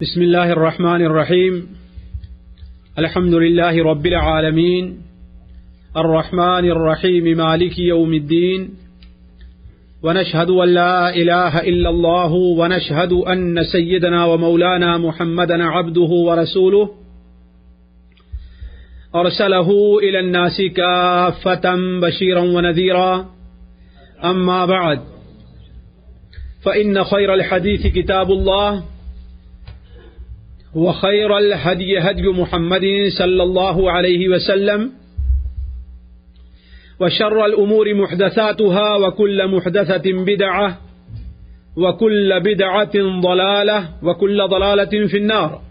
بسم الله الرحمن الرحيم الحمد لله رب العالمين الرحمن الرحيم مالك يوم الدين ونشهد أن لا إله إلا الله ونشهد أن سيدنا ومولانا محمدا عبده ورسوله أرسله إلى الناس كافة بشيرا ونذيرا أما بعد فإن خير الحديث كتاب الله وخير الهدي هدي محمد صلى الله عليه وسلم وشر الأمور محدثاتها وكل محدثة بدعة وكل بدعة ضلالة وكل ضلالة في النار.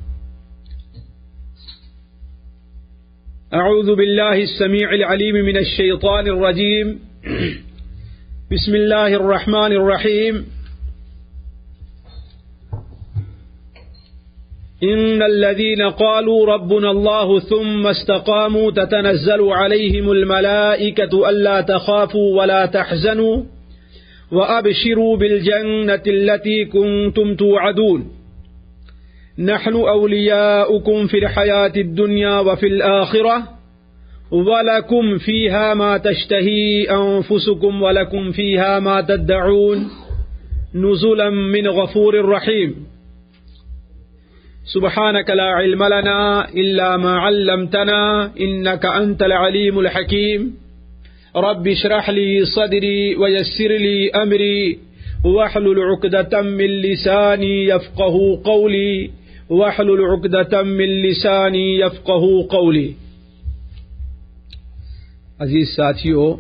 أعوذ بالله السميع العليم من الشيطان الرجيم. بسم الله الرحمن الرحيم. إن الذين قالوا ربنا الله ثم استقاموا تتنزل عليهم الملائكة ألا تخافوا ولا تحزنوا وأبشروا بالجنة التي كنتم توعدون نحن أولياؤكم في الحياة الدنيا وفي الآخرة ولكم فيها ما تشتهي أنفسكم ولكم فيها ما تدعون نزلا من غفور رحيم. سبحانك لا علم لنا إلا ما علمتنا إنك أنت العليم الحكيم. رب اشرح لي صدري ويسر لي أمري واحلل عقدة من لساني يفقه قولي واحلل عقدة من لساني يفقه قولي. عزیز ساتھیوں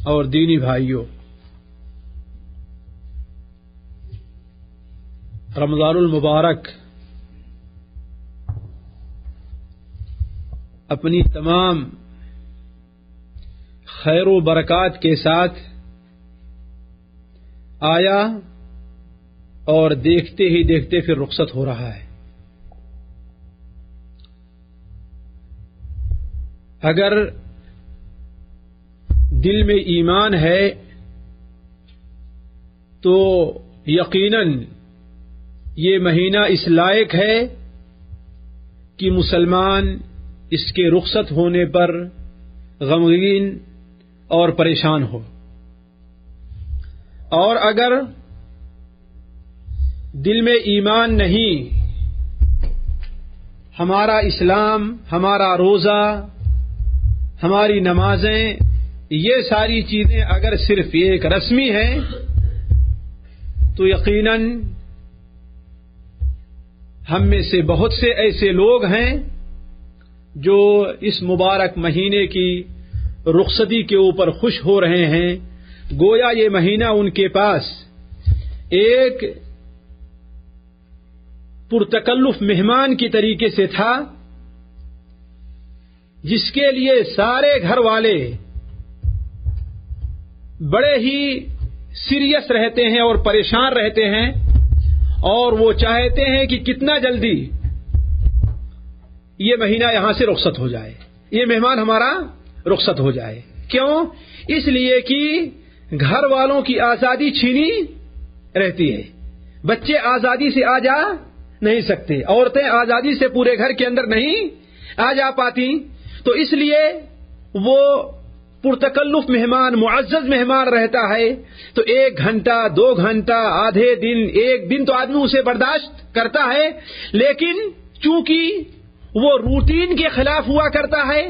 اور دینی بھائیوں، رمضان المبارک اپنی تمام خیر و برکات کے ساتھ آیا اور دیکھتے ہی دیکھتے پھر رخصت ہو رہا ہے. اگر دل میں ایمان ہے تو یقیناً یہ مہینہ اس لائق ہے کہ مسلمان اس کے رخصت ہونے پر غمگین اور پریشان ہو، اور اگر دل میں ایمان نہیں، ہمارا اسلام، ہمارا روزہ، ہماری نمازیں، یہ ساری چیزیں اگر صرف ایک رسمی ہیں تو یقیناً ہم میں سے بہت سے ایسے لوگ ہیں جو اس مبارک مہینے کی رخصتی کے اوپر خوش ہو رہے ہیں، گویا یہ مہینہ ان کے پاس ایک پرتکلف مہمان کی طریقے سے تھا، جس کے لیے سارے گھر والے بڑے ہی سیریس رہتے ہیں اور پریشان رہتے ہیں، اور وہ چاہتے ہیں کہ کتنا جلدی یہ مہینہ یہاں سے رخصت ہو جائے، یہ مہمان ہمارا رخصت ہو جائے. کیوں؟ اس لیے کہ گھر والوں کی آزادی چھینی رہتی ہے. بچے آزادی سے آ جا نہیں سکتے، عورتیں آزادی سے پورے گھر کے اندر نہیں آ جا پاتی، تو اس لیے وہ پرتکلف مہمان، معزز مہمان رہتا ہے، تو 1 گھنٹہ 2 گھنٹہ آدھے دن 1 دن تو آدمی اسے برداشت کرتا ہے، لیکن چونکہ وہ روٹین کے خلاف ہوا کرتا ہے،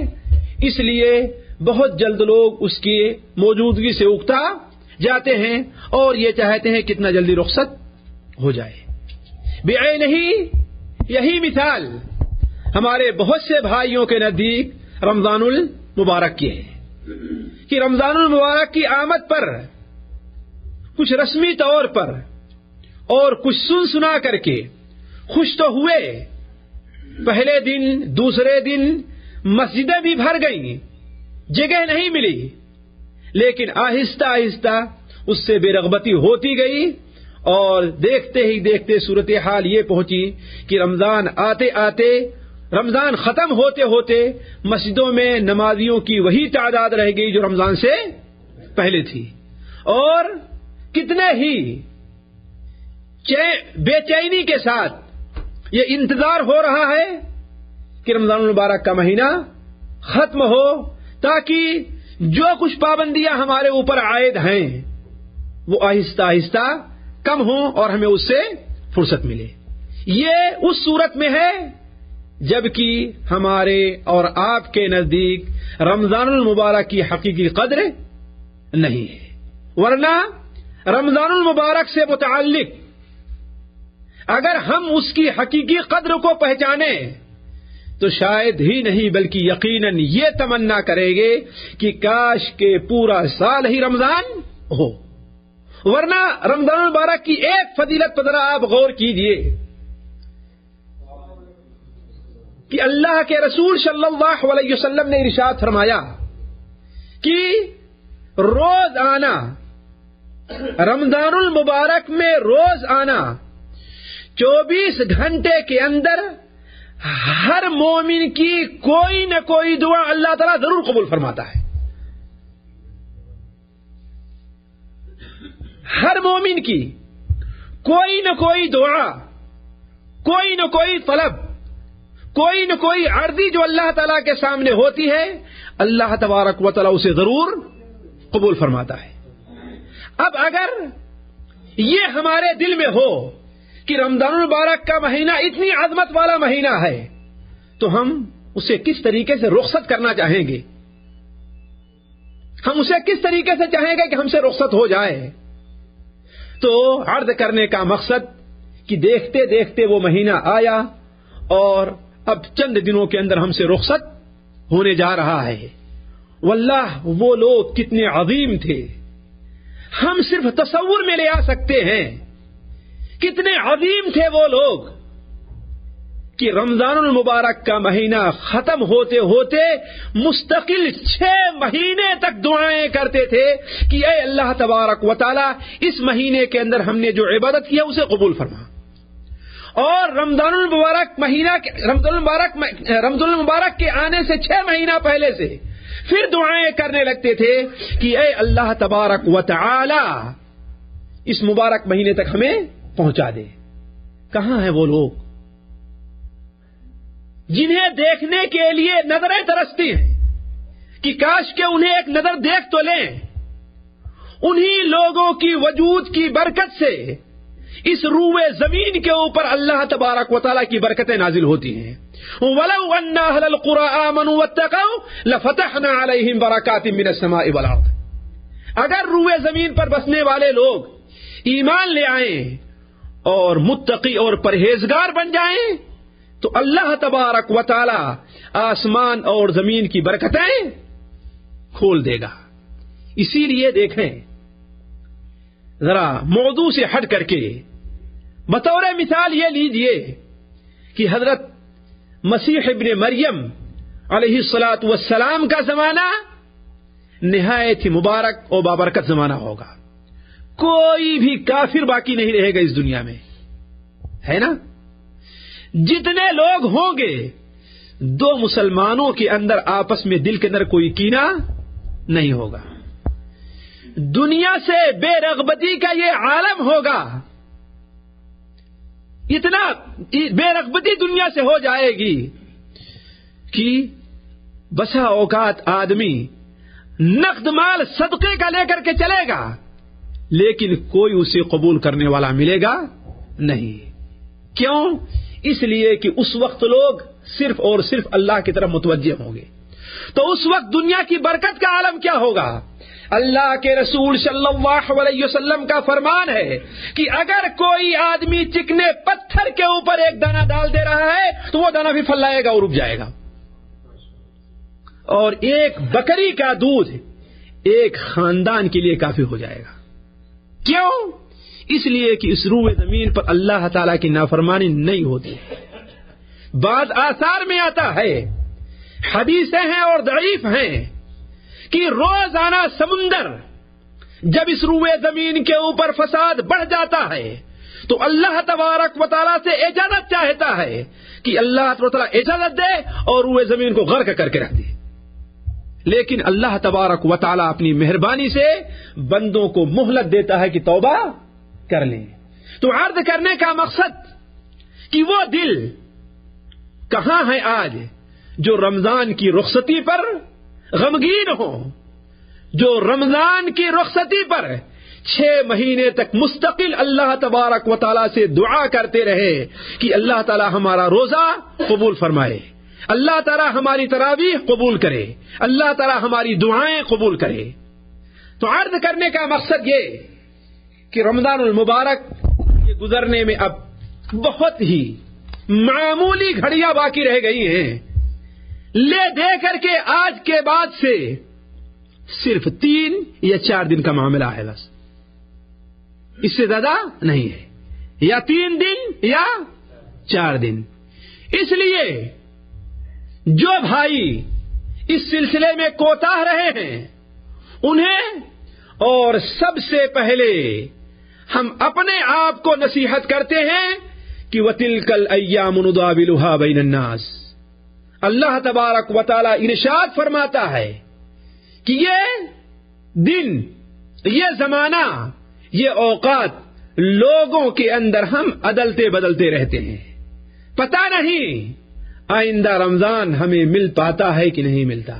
اس لیے بہت جلد لوگ اس کی موجودگی سے اکتا جاتے ہیں اور یہ چاہتے ہیں کتنا جلدی رخصت ہو جائے. بعینہ یہی مثال ہمارے بہت سے بھائیوں کے نزدیک رمضان المبارک کی ہے کہ رمضان المبارک کی آمد پر کچھ رسمی طور پر اور کچھ سنا کر کے خوش تو ہوئے. پہلے دن دوسرے دن مسجدیں بھی بھر گئیں، جگہ نہیں ملی، لیکن آہستہ آہستہ اس سے بے رغبتی ہوتی گئی، اور دیکھتے ہی دیکھتے صورتحال یہ پہنچی کہ رمضان آتے آتے، رمضان ختم ہوتے ہوتے مسجدوں میں نمازیوں کی وہی تعداد رہ گئی جو رمضان سے پہلے تھی، اور کتنے ہی بے چینی کے ساتھ یہ انتظار ہو رہا ہے کہ رمضان المبارک کا مہینہ ختم ہو تاکہ جو کچھ پابندیاں ہمارے اوپر عائد ہیں وہ آہستہ آہستہ کم ہوں اور ہمیں اس سے فرصت ملے. یہ اس صورت میں ہے جبکہ ہمارے اور آپ کے نزدیک رمضان المبارک کی حقیقی قدر نہیں ہے. ورنہ رمضان المبارک سے متعلق اگر ہم اس کی حقیقی قدر کو پہچانیں تو شاید ہی نہیں بلکہ یقیناً یہ تمنا کریں گے کہ کاش کے پورا سال ہی رمضان ہو. ورنہ رمضان المبارک کی ایک فضیلت پر ذرا آپ غور کیجئے کہ اللہ کے رسول صلی اللہ علیہ وسلم نے ارشاد فرمایا کہ روز آنا رمضان المبارک میں روز آنا 24 گھنٹے کے اندر ہر مومن کی کوئی نہ کوئی دعا اللہ تعالیٰ ضرور قبول فرماتا ہے. ہر مومن کی کوئی نہ کوئی دعا، کوئی نہ کوئی طلب، کوئی نہ کوئی عرضی جو اللہ تعالیٰ کے سامنے ہوتی ہے اللہ تبارک و تعالیٰ اسے ضرور قبول فرماتا ہے. اب اگر یہ ہمارے دل میں ہو کہ رمضان المبارک کا مہینہ اتنی عظمت والا مہینہ ہے تو ہم اسے کس طریقے سے رخصت کرنا چاہیں گے؟ ہم اسے کس طریقے سے چاہیں گے کہ ہم سے رخصت ہو جائے؟ تو عرض کرنے کا مقصد کہ دیکھتے دیکھتے وہ مہینہ آیا اور اب چند دنوں کے اندر ہم سے رخصت ہونے جا رہا ہے. واللہ وہ لوگ کتنے عظیم تھے، ہم صرف تصور میں لے آ سکتے ہیں کتنے عظیم تھے وہ لوگ کہ رمضان المبارک کا مہینہ ختم ہوتے ہوتے مستقل 6 مہینے تک دعائیں کرتے تھے کہ اے اللہ تبارک و تعالی اس مہینے کے اندر ہم نے جو عبادت کیا اسے قبول فرما. اور رمضان المبارک کے آنے سے 6 مہینہ پہلے سے پھر دعائیں کرنے لگتے تھے کہ اے اللہ تبارک و تعالی اس مبارک مہینے تک ہمیں پہنچا دے. کہاں ہیں وہ لوگ جنہیں دیکھنے کے لیے نظریں ترستی ہیں کہ کاش کہ انہیں ایک نظر دیکھ تو لیں؟ انہی لوگوں کی وجود کی برکت سے اس روئے زمین کے اوپر اللہ تبارک و تعالیٰ کی برکتیں نازل ہوتی ہیں. وَلَوْ أَنَّ أَهْلَ الْقُرَىٰ آمَنُوا وَاتَّقَوْا لَفَتَحْنَا عَلَيْهِمْ بَرَكَاتٍ مِّنَ السَّمَاءِ وَالْأَرْضِ. اگر روئے زمین پر بسنے والے لوگ ایمان لے آئیں اور متقی اور پرہیزگار بن جائیں تو اللہ تبارک و تعالی آسمان اور زمین کی برکتیں کھول دے گا. اسی لیے دیکھیں ذرا موضوع سے ہٹ کر کے بطور مثال یہ لیجئے کہ حضرت مسیح ابن مریم علیہ الصلاۃ والسلام کا زمانہ نہایت ہی مبارک اور بابرکت زمانہ ہوگا. کوئی بھی کافر باقی نہیں رہے گا اس دنیا میں، ہے نا؟ جتنے لوگ ہوں گے 2 مسلمانوں کے اندر آپس میں دل کے اندر کوئی کینہ نہیں ہوگا. دنیا سے بے رغبتی کا یہ عالم ہوگا، اتنا بے رغبتی دنیا سے ہو جائے گی کہ بسا اوقات آدمی نقد مال صدقے کا لے کر کے چلے گا لیکن کوئی اسے قبول کرنے والا ملے گا نہیں. کیوں؟ اس لیے کہ اس وقت لوگ صرف اور صرف اللہ کی طرف متوجہ ہوں گے. تو اس وقت دنیا کی برکت کا عالم کیا ہوگا؟ اللہ کے رسول صلی اللہ علیہ وسلم کا فرمان ہے کہ اگر کوئی آدمی چکنے پتھر کے اوپر ایک دانہ ڈال دے رہا ہے تو وہ دانہ بھی پھلائے گا اور اگ جائے گا. اور ایک بکری کا دودھ ایک خاندان کے لیے کافی ہو جائے گا. کیوں؟ اس لیے کہ اس روئے زمین پر اللہ تعالیٰ کی نافرمانی نہیں ہوتی. بعض آثار میں آتا ہے، حدیثیں ہیں اور ضعیف ہیں، کہ روزانہ سمندر جب اس روئے زمین کے اوپر فساد بڑھ جاتا ہے تو اللہ تبارک و تعالیٰ سے اجازت چاہتا ہے کہ اللہ تعالیٰ اجازت دے اور روئے زمین کو غرق کر کے رکھ دے. لیکن اللہ تبارک و تعالیٰ اپنی مہربانی سے بندوں کو مہلت دیتا ہے کہ توبہ کر لیں. تو عرض کرنے کا مقصد کہ وہ دل کہاں ہے آج جو رمضان کی رخصتی پر غمگین ہو، جو رمضان کی رخصتی پر 6 مہینے تک مستقل اللہ تبارک و تعالیٰ سے دعا کرتے رہے کہ اللہ تعالیٰ ہمارا روزہ قبول فرمائے، اللہ تعالیٰ ہماری تراویح قبول کرے، اللہ تعالیٰ ہماری دعائیں قبول کرے۔ تو عرض کرنے کا مقصد یہ کہ رمضان المبارک کے گزرنے میں اب بہت ہی معمولی گھڑیاں باقی رہ گئی ہیں، لے دے کر کے آج کے بعد سے صرف 3 یا 4 دن کا معاملہ ہے، بس اس سے زیادہ نہیں ہے، یا 3 دن یا 4 دن۔ اس لیے جو بھائی اس سلسلے میں کوتاہ رہے ہیں انہیں اور سب سے پہلے ہم اپنے آپ کو نصیحت کرتے ہیں کہ وَتِلْكَ الْأَيَّامُ نُدَاوِلُهَا بَيْنَ النَّاسِ، اللہ تبارک و تعالی ارشاد فرماتا ہے کہ یہ دن، یہ زمانہ، یہ اوقات لوگوں کے اندر ہم عدلتے بدلتے رہتے ہیں، پتہ نہیں آئندہ رمضان ہمیں مل پاتا ہے کہ نہیں ملتا۔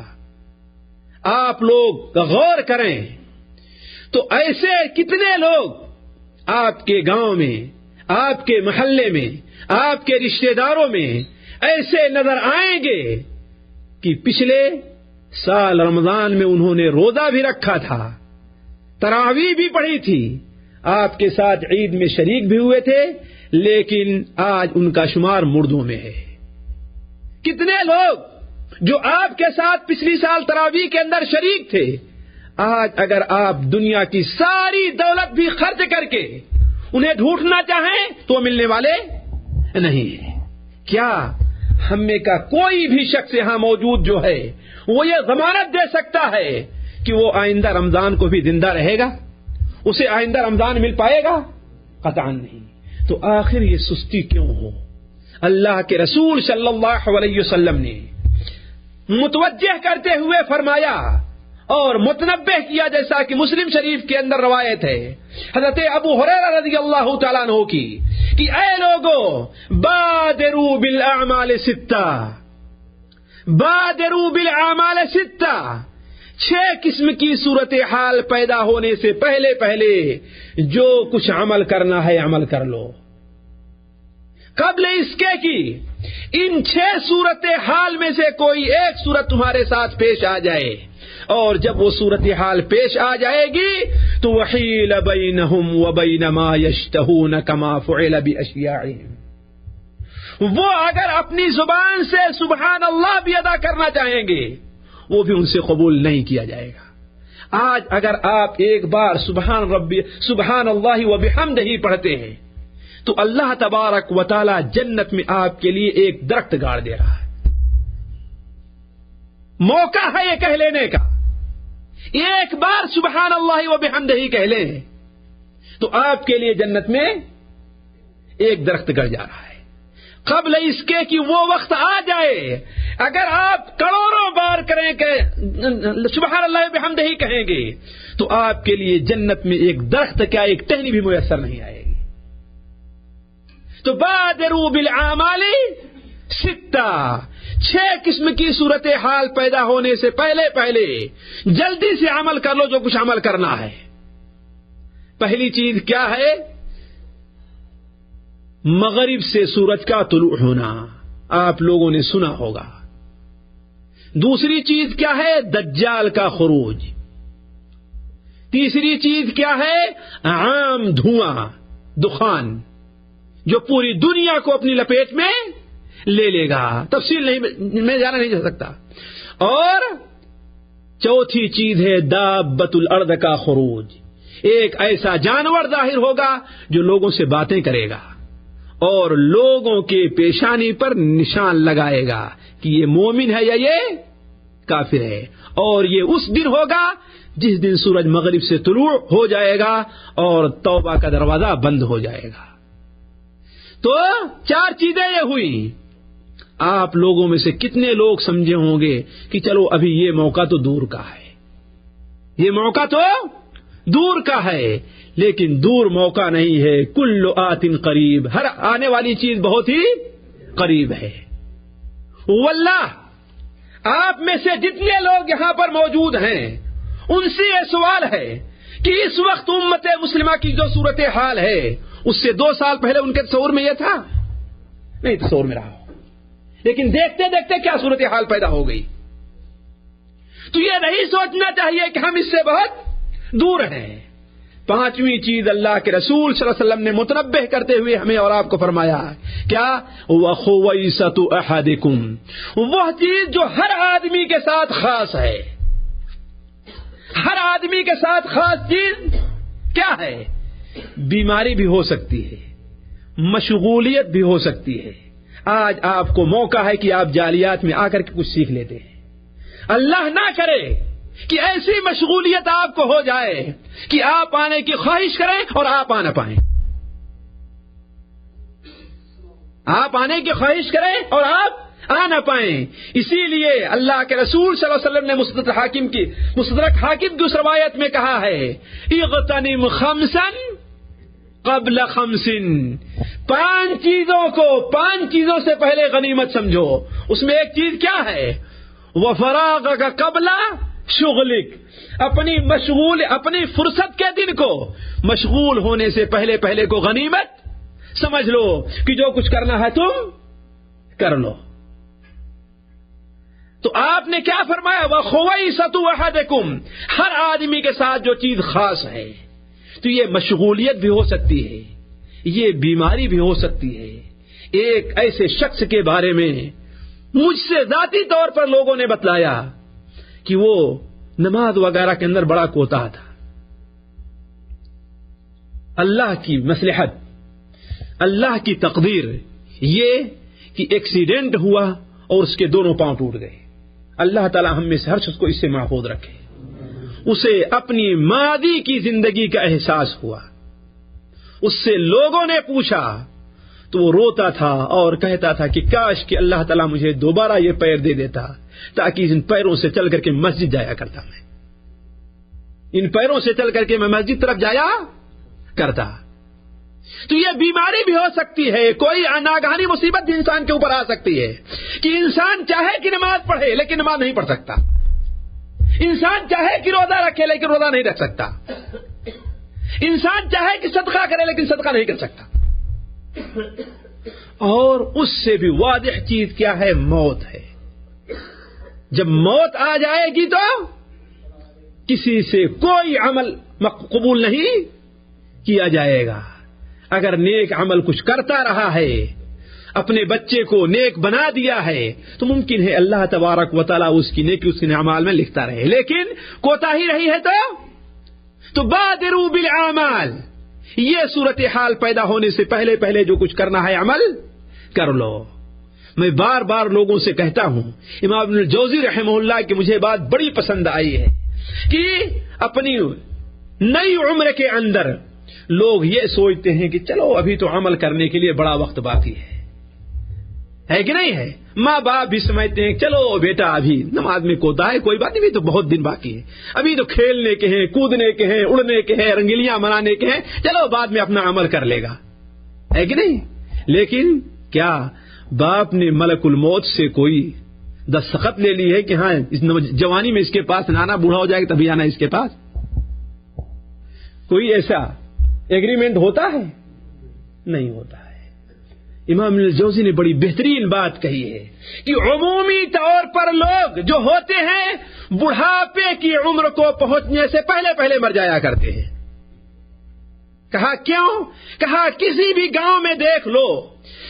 آپ لوگ غور کریں تو ایسے کتنے لوگ آپ کے گاؤں میں، آپ کے محلے میں، آپ کے رشتہ داروں میں ایسے نظر آئیں گے کہ پچھلے سال رمضان میں انہوں نے روزہ بھی رکھا تھا، تراویح بھی پڑھی تھی، آپ کے ساتھ عید میں شریک بھی ہوئے تھے، لیکن آج ان کا شمار مردوں میں ہے۔ کتنے لوگ جو آپ کے ساتھ پچھلی سال تراویح کے اندر شریک تھے، آج اگر آپ دنیا کی ساری دولت بھی خرچ کر کے انہیں ڈھونڈنا چاہیں تو ملنے والے نہیں ہیں۔ کیا ہم میں کا کوئی بھی شخص یہاں موجود جو ہے وہ یہ ضمانت دے سکتا ہے کہ وہ آئندہ رمضان کو بھی زندہ رہے گا، اسے آئندہ رمضان مل پائے گا؟ قطعاً نہیں۔ تو آخر یہ سستی کیوں ہو؟ اللہ کے رسول صلی اللہ علیہ وسلم نے متوجہ کرتے ہوئے فرمایا اور متنبہ کیا، جیسا کہ مسلم شریف کے اندر روایت ہے حضرت ابو ہریرہ رضی اللہ تعالیٰ عنہ کی، کہ اے لوگو بادروا بالاعمال 6، بادروا بالاعمال 6 قسم کی صورتحال پیدا ہونے سے پہلے پہلے جو کچھ عمل کرنا ہے عمل کر لو، قبل اس کے کہ ان 6 صورتحال میں سے کوئی ایک صورت تمہارے ساتھ پیش آ جائے، اور جب وہ صورتحال پیش آ جائے گی تو وحیل بینہم وبین ما یشتہون کما فعل باشیاعہم، وہ اگر اپنی زبان سے سبحان اللہ بھی ادا کرنا چاہیں گے وہ بھی ان سے قبول نہیں کیا جائے گا۔ آج اگر آپ ایک بار سبحان اللہ وبحمدہ پڑھتے ہیں تو اللہ تبارک و تعالی جنت میں آپ کے لیے ایک درخت گاڑ دے رہا ہے، موقع ہے یہ کہہ لینے کا، ایک بار سبحان اللہ وبحمدہ کہہ لیں تو آپ کے لیے جنت میں ایک درخت گڑ جا رہا ہے۔ قبل اس کے کہ وہ وقت آ جائے، اگر آپ کروڑوں بار کریں کہ سبحان اللہ وبحمدہ کہیں گے تو آپ کے لیے جنت میں ایک درخت کیا ایک ٹہنی بھی میسر نہیں آئے گی۔ تو بادروا بالاعمال 6 قسم کی صورتحال پیدا ہونے سے پہلے پہلے جلدی سے عمل کر لو جو کچھ عمل کرنا ہے۔ پہلی چیز کیا ہے؟ مغرب سے سورج کا طلوع ہونا، آپ لوگوں نے سنا ہوگا۔ دوسری چیز کیا ہے؟ دجال کا خروج۔ تیسری چیز کیا ہے؟ عام دھواں، دخان، جو پوری دنیا کو اپنی لپیٹ میں لے لے گا، تفصیل نہیں میں جانا نہیں جا سکتا۔ اور چوتھی چیز ہے دابۃ الارض کا خروج، ایک ایسا جانور ظاہر ہوگا جو لوگوں سے باتیں کرے گا اور لوگوں کے پیشانی پر نشان لگائے گا کہ یہ مومن ہے یا یہ کافر ہے، اور یہ اس دن ہوگا جس دن سورج مغرب سے طلوع ہو جائے گا اور توبہ کا دروازہ بند ہو جائے گا۔ تو 4 چیزیں یہ ہوئی۔ آپ لوگوں میں سے کتنے لوگ سمجھے ہوں گے کہ چلو ابھی یہ موقع تو دور کا ہے، یہ موقع تو دور کا ہے، لیکن دور موقع نہیں ہے. کل آت قریب، ہر آنے والی چیز بہت ہی قریب ہے. واللہ آپ میں سے جتنے لوگ یہاں پر موجود ہیں ان سے یہ سوال ہے کہ اس وقت امت مسلمہ کی جو صورتحال ہے اس سے 2 سال پہلے ان کے تصور میں یہ تھا؟ نہیں تصور میں رہا ہو، لیکن دیکھتے دیکھتے کیا صورتحال پیدا ہو گئی. تو یہ نہیں سوچنا چاہیے کہ ہم اس سے بہت دور ہیں. 5ویں چیز اللہ کے رسول صلی اللہ علیہ وسلم نے متنبہ کرتے ہوئے ہمیں اور آپ کو فرمایا کیا؟ وَخُوَيْسَةُ أَحَدِكُمْ، وہ چیز جو ہر آدمی کے ساتھ خاص ہے. ہر آدمی کے ساتھ خاص چیز کیا ہے؟ بیماری بھی ہو سکتی ہے، مشغولیت بھی ہو سکتی ہے. آج آپ کو موقع ہے کہ آپ جالیات میں آ کر کے کچھ سیکھ لیتے ہیں. اللہ نہ کرے کہ ایسی مشغولیت آپ کو ہو جائے کہ آپ آنے کی خواہش کریں اور آپ آ نہ پائیں. آپ آنے کی خواہش کریں اور آپ آ نہ پائیں. اسی لیے اللہ کے رسول صلی اللہ علیہ وسلم نے مستدرک حاکم کی اس روایت میں کہا ہے اغتنم خمسا قبل خمس، 5 چیزوں سے پہلے غنیمت سمجھو. اس میں ایک چیز کیا ہے؟ وفراغک قبل شغلک، اپنی فرصت کے دن کو مشغول ہونے سے پہلے کو غنیمت سمجھ لو کہ جو کچھ کرنا ہے تم کر لو. تو آپ نے کیا فرمایا؟ وَخُوَيْسَةُ أَحَدِكُمْ، ہر آدمی کے ساتھ جو چیز خاص ہے. تو یہ مشغولیت بھی ہو سکتی ہے، یہ بیماری بھی ہو سکتی ہے. ایک ایسے شخص کے بارے میں مجھ سے ذاتی طور پر لوگوں نے بتلایا کہ وہ نماز وغیرہ کے اندر بڑا کوتاہ تھا. اللہ کی مصلحت، اللہ کی تقدیر یہ کہ ایکسیڈنٹ ہوا اور اس کے دونوں پاؤں ٹوٹ گئے. اللہ تعالی ہم میں سے ہر شخص کو اس سے محفوظ رکھے. اسے اپنی ماضی کی زندگی کا احساس ہوا. اس سے لوگوں نے پوچھا تو وہ روتا تھا اور کہتا تھا کہ کاش کہ اللہ تعالیٰ مجھے دوبارہ یہ پیر دے دیتا تاکہ ان پیروں سے چل کر کے مسجد جایا کرتا. میں ان پیروں سے چل کر کے میں مسجد طرف جایا کرتا. تو یہ بیماری بھی ہو سکتی ہے، کوئی ناگہانی مصیبت بھی انسان کے اوپر آ سکتی ہے کہ انسان چاہے کہ نماز پڑھے لیکن نماز نہیں پڑھ سکتا. انسان چاہے کہ روزہ رکھے لیکن روزہ نہیں رکھ سکتا. انسان چاہے کہ صدقہ کرے لیکن صدقہ نہیں کر سکتا. اور اس سے بھی واضح چیز کیا ہے؟ موت ہے. جب موت آ جائے گی تو کسی سے کوئی عمل قبول نہیں کیا جائے گا. اگر نیک عمل کچھ کرتا رہا ہے، اپنے بچے کو نیک بنا دیا ہے، تو ممکن ہے اللہ تبارک و تعالیٰ اس کی نیکی اس کے اعمال میں لکھتا رہے. لیکن کوتاہی رہی ہے تو بادروا بالاعمال، یہ صورتحال پیدا ہونے سے پہلے جو کچھ کرنا ہے عمل کر لو. میں بار بار لوگوں سے کہتا ہوں، امام ابن الجوزی رحمہ اللہ کی مجھے بات بڑی پسند آئی ہے کہ اپنی نئی عمر کے اندر لوگ یہ سوچتے ہیں کہ چلو ابھی تو عمل کرنے کے لیے بڑا وقت باقی ہے کہ نہیں ہے؟ ماں باپ بھی سمجھتے ہیں چلو بیٹا ابھی نماز میں کوتا ہے، کوئی بات نہیں، تو بہت دن باقی ہے، ابھی تو کھیلنے کے ہیں، کودنے کے ہیں، اڑنے کے ہیں، رنگیلیاں منانے کے ہیں، چلو بعد میں اپنا عمل کر لے گا، ہے کہ نہیں؟ لیکن کیا باپ نے ملک الموت سے کوئی دستخط لے لی ہے کہ ہاں اس جوانی میں اس کے پاس نانا بوڑھا ہو جائے گا تبھی آنا اس کے پاس؟ کوئی ایسا ایگریمنٹ ہوتا ہے؟ نہیں ہوتا ہے. امام ابن الجوزی نے بڑی بہترین بات کہی ہے کہ عمومی طور پر لوگ جو ہوتے ہیں بڑھاپے کی عمر کو پہنچنے سے پہلے مر جایا کرتے ہیں. کہا کیوں؟ کہا کسی بھی گاؤں میں دیکھ لو،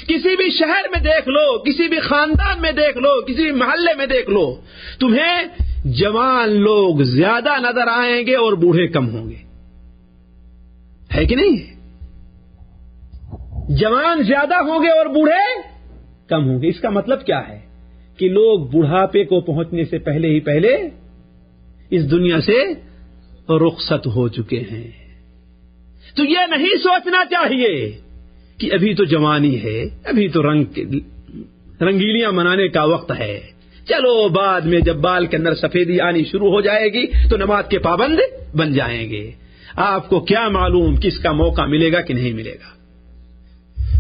کسی بھی شہر میں دیکھ لو، کسی بھی خاندان میں دیکھ لو، کسی بھی محلے میں دیکھ لو، تمہیں جوان لوگ زیادہ نظر آئیں گے اور بوڑھے کم ہوں گے، ہے کہ نہیں؟ جوان زیادہ ہوں گے اور بوڑھے کم ہوں گے. اس کا مطلب کیا ہے؟ کہ لوگ بڑھاپے کو پہنچنے سے پہلے اس دنیا سے رخصت ہو چکے ہیں. تو یہ نہیں سوچنا چاہیے کہ ابھی تو جوانی ہے، ابھی تو رنگیلیاں منانے کا وقت ہے، چلو بعد میں جب بال کے اندر سفیدی آنی شروع ہو جائے گی تو نماز کے پابند بن جائیں گے. آپ کو کیا معلوم کس کا موقع ملے گا کہ نہیں ملے گا.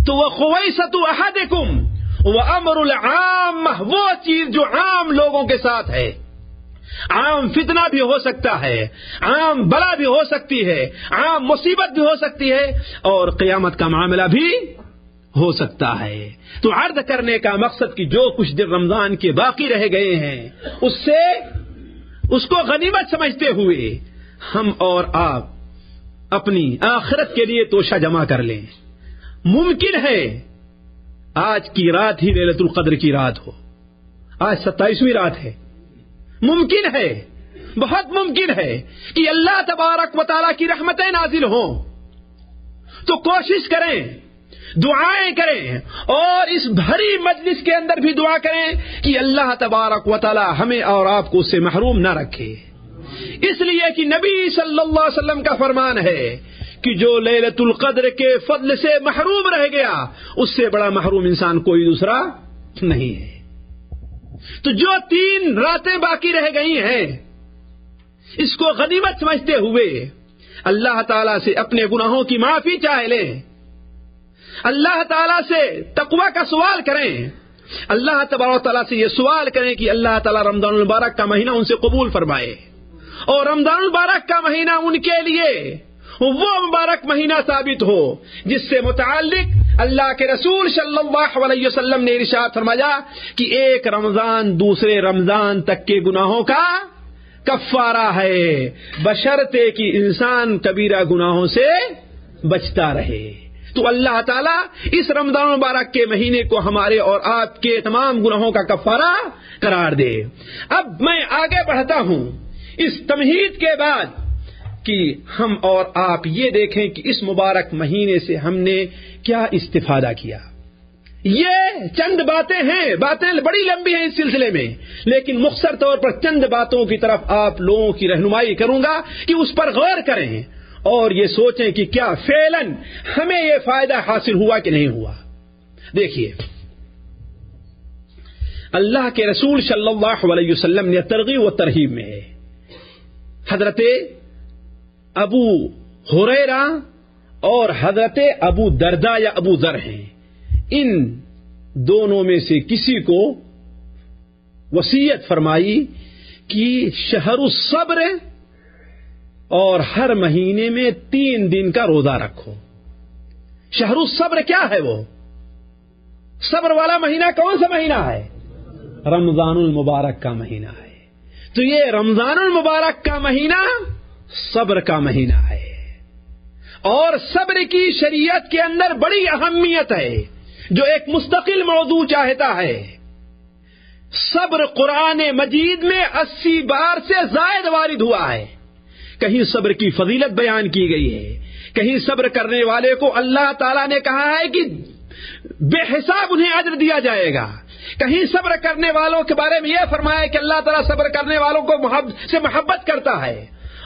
تو وہ خویصۃ احدکم وامر العامہ، وہ چیز جو عام لوگوں کے ساتھ ہے، عام فتنہ بھی ہو سکتا ہے، عام بلا بھی ہو سکتی ہے، عام مصیبت بھی ہو سکتی ہے، اور قیامت کا معاملہ بھی ہو سکتا ہے. تو عرض کرنے کا مقصد کہ جو کچھ دن رمضان کے باقی رہ گئے ہیں اس کو غنیمت سمجھتے ہوئے ہم اور آپ اپنی آخرت کے لیے توشہ جمع کر لیں. ممکن ہے آج کی رات ہی لیلۃ القدر کی رات ہو، آج 27ویں رات ہے. ممکن ہے، بہت ممکن ہے کہ اللہ تبارک و تعالیٰ کی رحمتیں نازل ہوں. تو کوشش کریں، دعائیں کریں، اور اس بھری مجلس کے اندر بھی دعا کریں کہ اللہ تبارک و تعالیٰ ہمیں اور آپ کو اس سے محروم نہ رکھے. اس لیے کہ نبی صلی اللہ علیہ وسلم کا فرمان ہے کہ جو لیلۃ القدر کے فضل سے محروم رہ گیا، اس سے بڑا محروم انسان کوئی دوسرا نہیں ہے. تو جو 3 راتیں باقی رہ گئی ہیں، اس کو غنیمت سمجھتے ہوئے اللہ تعالیٰ سے اپنے گناہوں کی معافی چاہ لیں، اللہ تعالیٰ سے تقوی کا سوال کریں، اللہ تبارک و تعالیٰ سے یہ سوال کریں کہ اللہ تعالیٰ رمضان المبارک کا مہینہ ان سے قبول فرمائے، اور رمضان المبارک کا مہینہ ان کے لیے وہ مبارک مہینہ ثابت ہو جس سے متعلق اللہ کے رسول صلی اللہ علیہ وسلم نے ارشاد فرمایا کہ ایک رمضان دوسرے رمضان تک کے گناہوں کا کفارہ ہے، بشرطے کہ انسان کبیرہ گناہوں سے بچتا رہے. تو اللہ تعالیٰ اس رمضان مبارک کے مہینے کو ہمارے اور آپ کے تمام گناہوں کا کفارہ قرار دے. اب میں آگے بڑھتا ہوں اس تمہید کے بعد کہ ہم اور آپ یہ دیکھیں کہ اس مبارک مہینے سے ہم نے کیا استفادہ کیا. یہ چند باتیں ہیں، باتیں بڑی لمبی ہیں اس سلسلے میں، لیکن مختصر طور پر چند باتوں کی طرف آپ لوگوں کی رہنمائی کروں گا کہ اس پر غور کریں اور یہ سوچیں کہ کیا فعلاً ہمیں یہ فائدہ حاصل ہوا کہ نہیں ہوا. دیکھیے، اللہ کے رسول صلی اللہ علیہ وسلم نے ترغیب و ترہیب میں ہے، حضرت ابو ہریرہ اور حضرت ابو درداء یا ابو ذر ہیں، ان دونوں میں سے کسی کو وصیت فرمائی کہ شہر الصبر اور ہر مہینے میں 3 دن کا روزہ رکھو. شہر الصبر کیا ہے؟ وہ صبر والا مہینہ کون سا مہینہ ہے؟ رمضان المبارک کا مہینہ ہے. تو یہ رمضان المبارک کا مہینہ صبر کا مہینہ ہے، اور صبر کی شریعت کے اندر بڑی اہمیت ہے جو ایک مستقل موضوع چاہتا ہے. صبر قرآن مجید میں 80 بار سے زائد وارد ہوا ہے. کہیں صبر کی فضیلت بیان کی گئی ہے، کہیں صبر کرنے والے کو اللہ تعالیٰ نے کہا ہے کہ بے حساب انہیں اجر دیا جائے گا، کہیں صبر کرنے والوں کے بارے میں یہ فرمایا کہ اللہ تعالیٰ صبر کرنے والوں کو محبت کرتا ہے،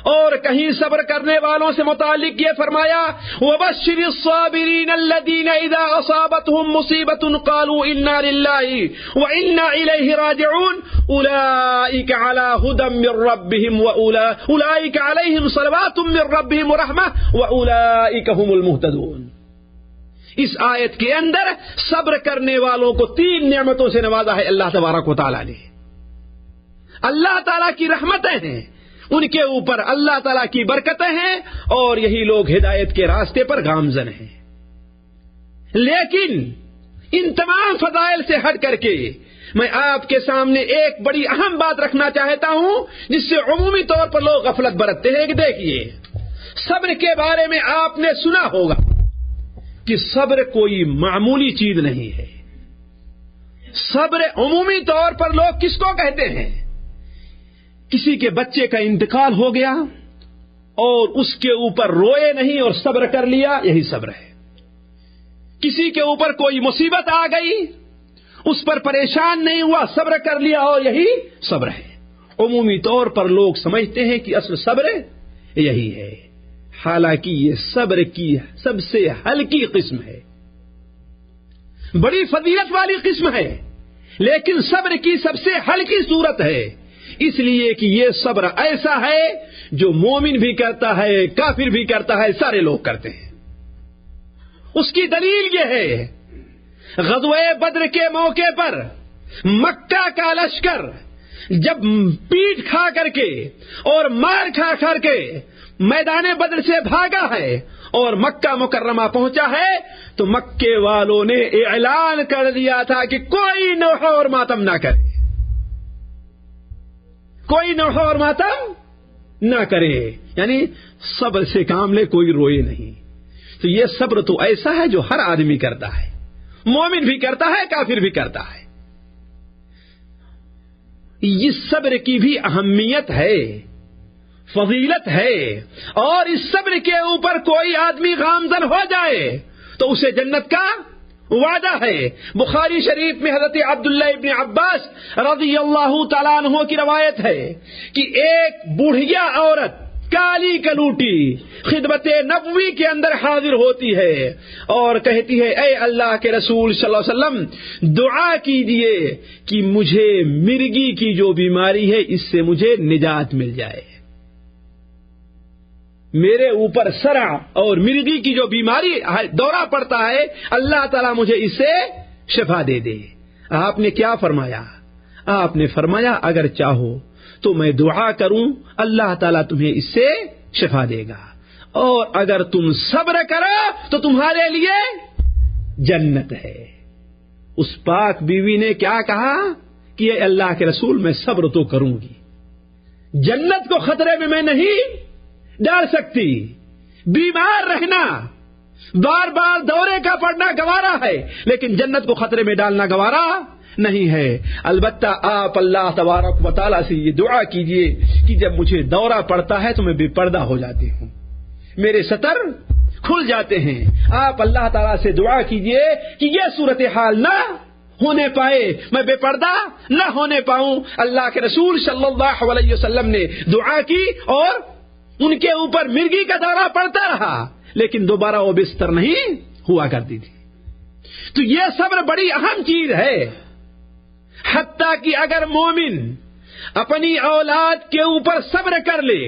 اور کہیں صبر کرنے والوں سے متعلق یہ فرمایا وَبَشِّرِ الصَّابِرِينَ الَّذِينَ إِذَا أَصَابَتْهُمْ مُصِيبَةٌ قَالُوا إِنَّا لِلَّهِ وَإِنَّا إِلَيْهِ رَاجِعُونَ أُولَئِكَ عَلَى هُدًى مِّن رَّبِّهِمْ وَأُولَئِكَ عَلَيْهِمْ صَلَوَاتٌ مِّن رَّبِّهِمْ وَرَحْمَةٌ وَأُولَئِكَ هُمُ الْمُهْتَدُونَ. اس آیت کے اندر صبر کرنے والوں کو 3 نعمتوں سے نوازا ہے اللہ تبارک و تعالیٰ نے. اللہ تعالیٰ کی رحمتیں ہیں ان کے اوپر، اللہ تعالیٰ کی برکتیں ہیں، اور یہی لوگ ہدایت کے راستے پر گامزن ہیں. لیکن ان تمام فضائل سے ہٹ کر کے میں آپ کے سامنے ایک بڑی اہم بات رکھنا چاہتا ہوں جس سے عمومی طور پر لوگ غفلت برتتے ہیں. کہ دیکھیے، صبر کے بارے میں آپ نے سنا ہوگا کہ صبر کوئی معمولی چیز نہیں ہے. صبر عمومی طور پر لوگ کس کو کہتے ہیں؟ کسی کے بچے کا انتقال ہو گیا اور اس کے اوپر روئے نہیں اور صبر کر لیا، یہی صبر ہے. کسی کے اوپر کوئی مصیبت آ گئی، اس پر پریشان نہیں ہوا، صبر کر لیا، اور یہی صبر ہے. عمومی طور پر لوگ سمجھتے ہیں کہ اصل صبر یہی ہے، حالانکہ یہ صبر کی سب سے ہلکی قسم ہے، بڑی فضیلت والی قسم ہے، لیکن صبر کی سب سے ہلکی صورت ہے. اس لیے کہ یہ صبر ایسا ہے جو مومن بھی کرتا ہے، کافر بھی کرتا ہے، سارے لوگ کرتے ہیں۔ اس کی دلیل یہ ہے، غزوہ بدر کے موقع پر مکہ کا لشکر جب پیٹ کھا کر کے اور مار کھا کر کے میدان بدر سے بھاگا ہے اور مکہ مکرمہ پہنچا ہے تو مکے والوں نے اعلان کر دیا تھا کہ کوئی نوحہ اور ماتم نہ کرے، کوئی نوحہ اور ماتم نہ کرے، یعنی صبر سے کام لے، کوئی روئے نہیں۔ تو یہ صبر تو ایسا ہے جو ہر آدمی کرتا ہے، مومن بھی کرتا ہے، کافر بھی کرتا ہے۔ اس صبر کی بھی اہمیت ہے، فضیلت ہے، اور اس صبر کے اوپر کوئی آدمی گامزن ہو جائے تو اسے جنت کا وعدہ ہے۔ بخاری شریف میں حضرت عبداللہ ابن عباس رضی اللہ تعالیٰ عنہ کی روایت ہے کہ ایک بوڑھیا عورت کالی کلوٹی خدمت نبوی کے اندر حاضر ہوتی ہے اور کہتی ہے، اے اللہ کے رسول صلی اللہ علیہ وسلم، دعا کیجئے کہ مجھے مرگی کی جو بیماری ہے اس سے مجھے نجات مل جائے، میرے اوپر سرع اور مرگی کی جو بیماری دورہ پڑتا ہے اللہ تعالیٰ مجھے اس سے شفا دے دے۔ آپ نے کیا فرمایا؟ آپ نے فرمایا اگر چاہو تو میں دعا کروں، اللہ تعالیٰ تمہیں اس سے شفا دے گا، اور اگر تم صبر کرو تو تمہارے لیے جنت ہے۔ اس پاک بیوی نے کیا کہا کہ اے اللہ کے رسول میں صبر تو کروں گی، جنت کو خطرے میں میں نہیں ڈال سکتی، بیمار رہنا، بار بار دورے کا پڑنا گوارا ہے، لیکن جنت کو خطرے میں ڈالنا گوارا نہیں ہے۔ البتہ آپ اللہ تبارک و تعالیٰ سے یہ دعا کیجئے کہ جب مجھے دورہ پڑتا ہے تو میں بے پردہ ہو جاتی ہوں، میرے ستر کھل جاتے ہیں۔ آپ اللہ تعالیٰ سے دعا کیجئے کہ یہ صورتحال نہ ہونے پائے، میں بے پردہ نہ ہونے پاؤں۔ اللہ کے رسول صلی اللہ علیہ وسلم نے دعا کی اور ان کے اوپر مرگی کا دورہ پڑتا رہا، لیکن دوبارہ وہ بستر نہیں ہوا کرتی تھی۔ تو یہ صبر بڑی اہم چیز ہے، حتیٰ کہ اگر مومن اپنی اولاد کے اوپر صبر کر لے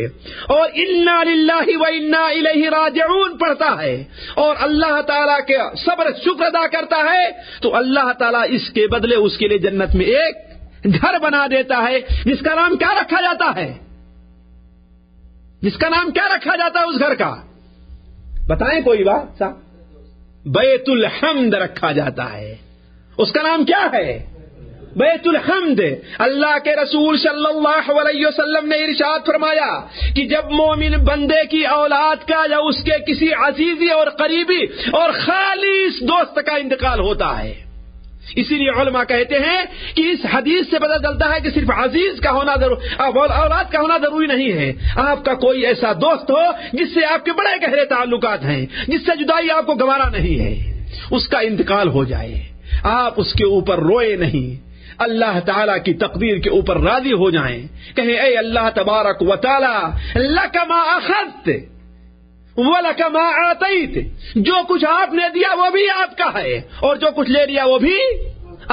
اور انا للہ و انا الیہ راجعون پڑھتا ہے اور اللہ تعالیٰ کے صبر شکر ادا کرتا ہے تو اللہ تعالیٰ اس کے بدلے اس کے لیے جنت میں ایک گھر بنا دیتا ہے، جس کا نام کیا رکھا جاتا ہے؟ جس کا نام کیا رکھا جاتا ہے اس گھر کا؟ بتائیں کوئی بات صاحب؟ بیت الحمد رکھا جاتا ہے۔ اس کا نام کیا ہے؟ بیت الحمد۔ اللہ کے رسول صلی اللہ علیہ وسلم نے ارشاد فرمایا کہ جب مومن بندے کی اولاد کا یا اس کے کسی عزیزی اور قریبی اور خالص دوست کا انتقال ہوتا ہے، اسی لیے علماء کہتے ہیں کہ اس حدیث سے پتہ چلتا ہے کہ صرف عزیز کا ہونا اولاد کا ہونا ضروری نہیں ہے، آپ کا کوئی ایسا دوست ہو جس سے آپ کے بڑے گہرے تعلقات ہیں، جس سے جدائی آپ کو گوارا نہیں ہے، اس کا انتقال ہو جائے، آپ اس کے اوپر روئے نہیں، اللہ تعالیٰ کی تقدیر کے اوپر راضی ہو جائیں، کہیں اے اللہ تبارک و تعالی لک ما اخذت وَلَكَ مَا آتَيْتِ، جو کچھ آپ نے دیا وہ بھی آپ کا ہے اور جو کچھ لے لیا وہ بھی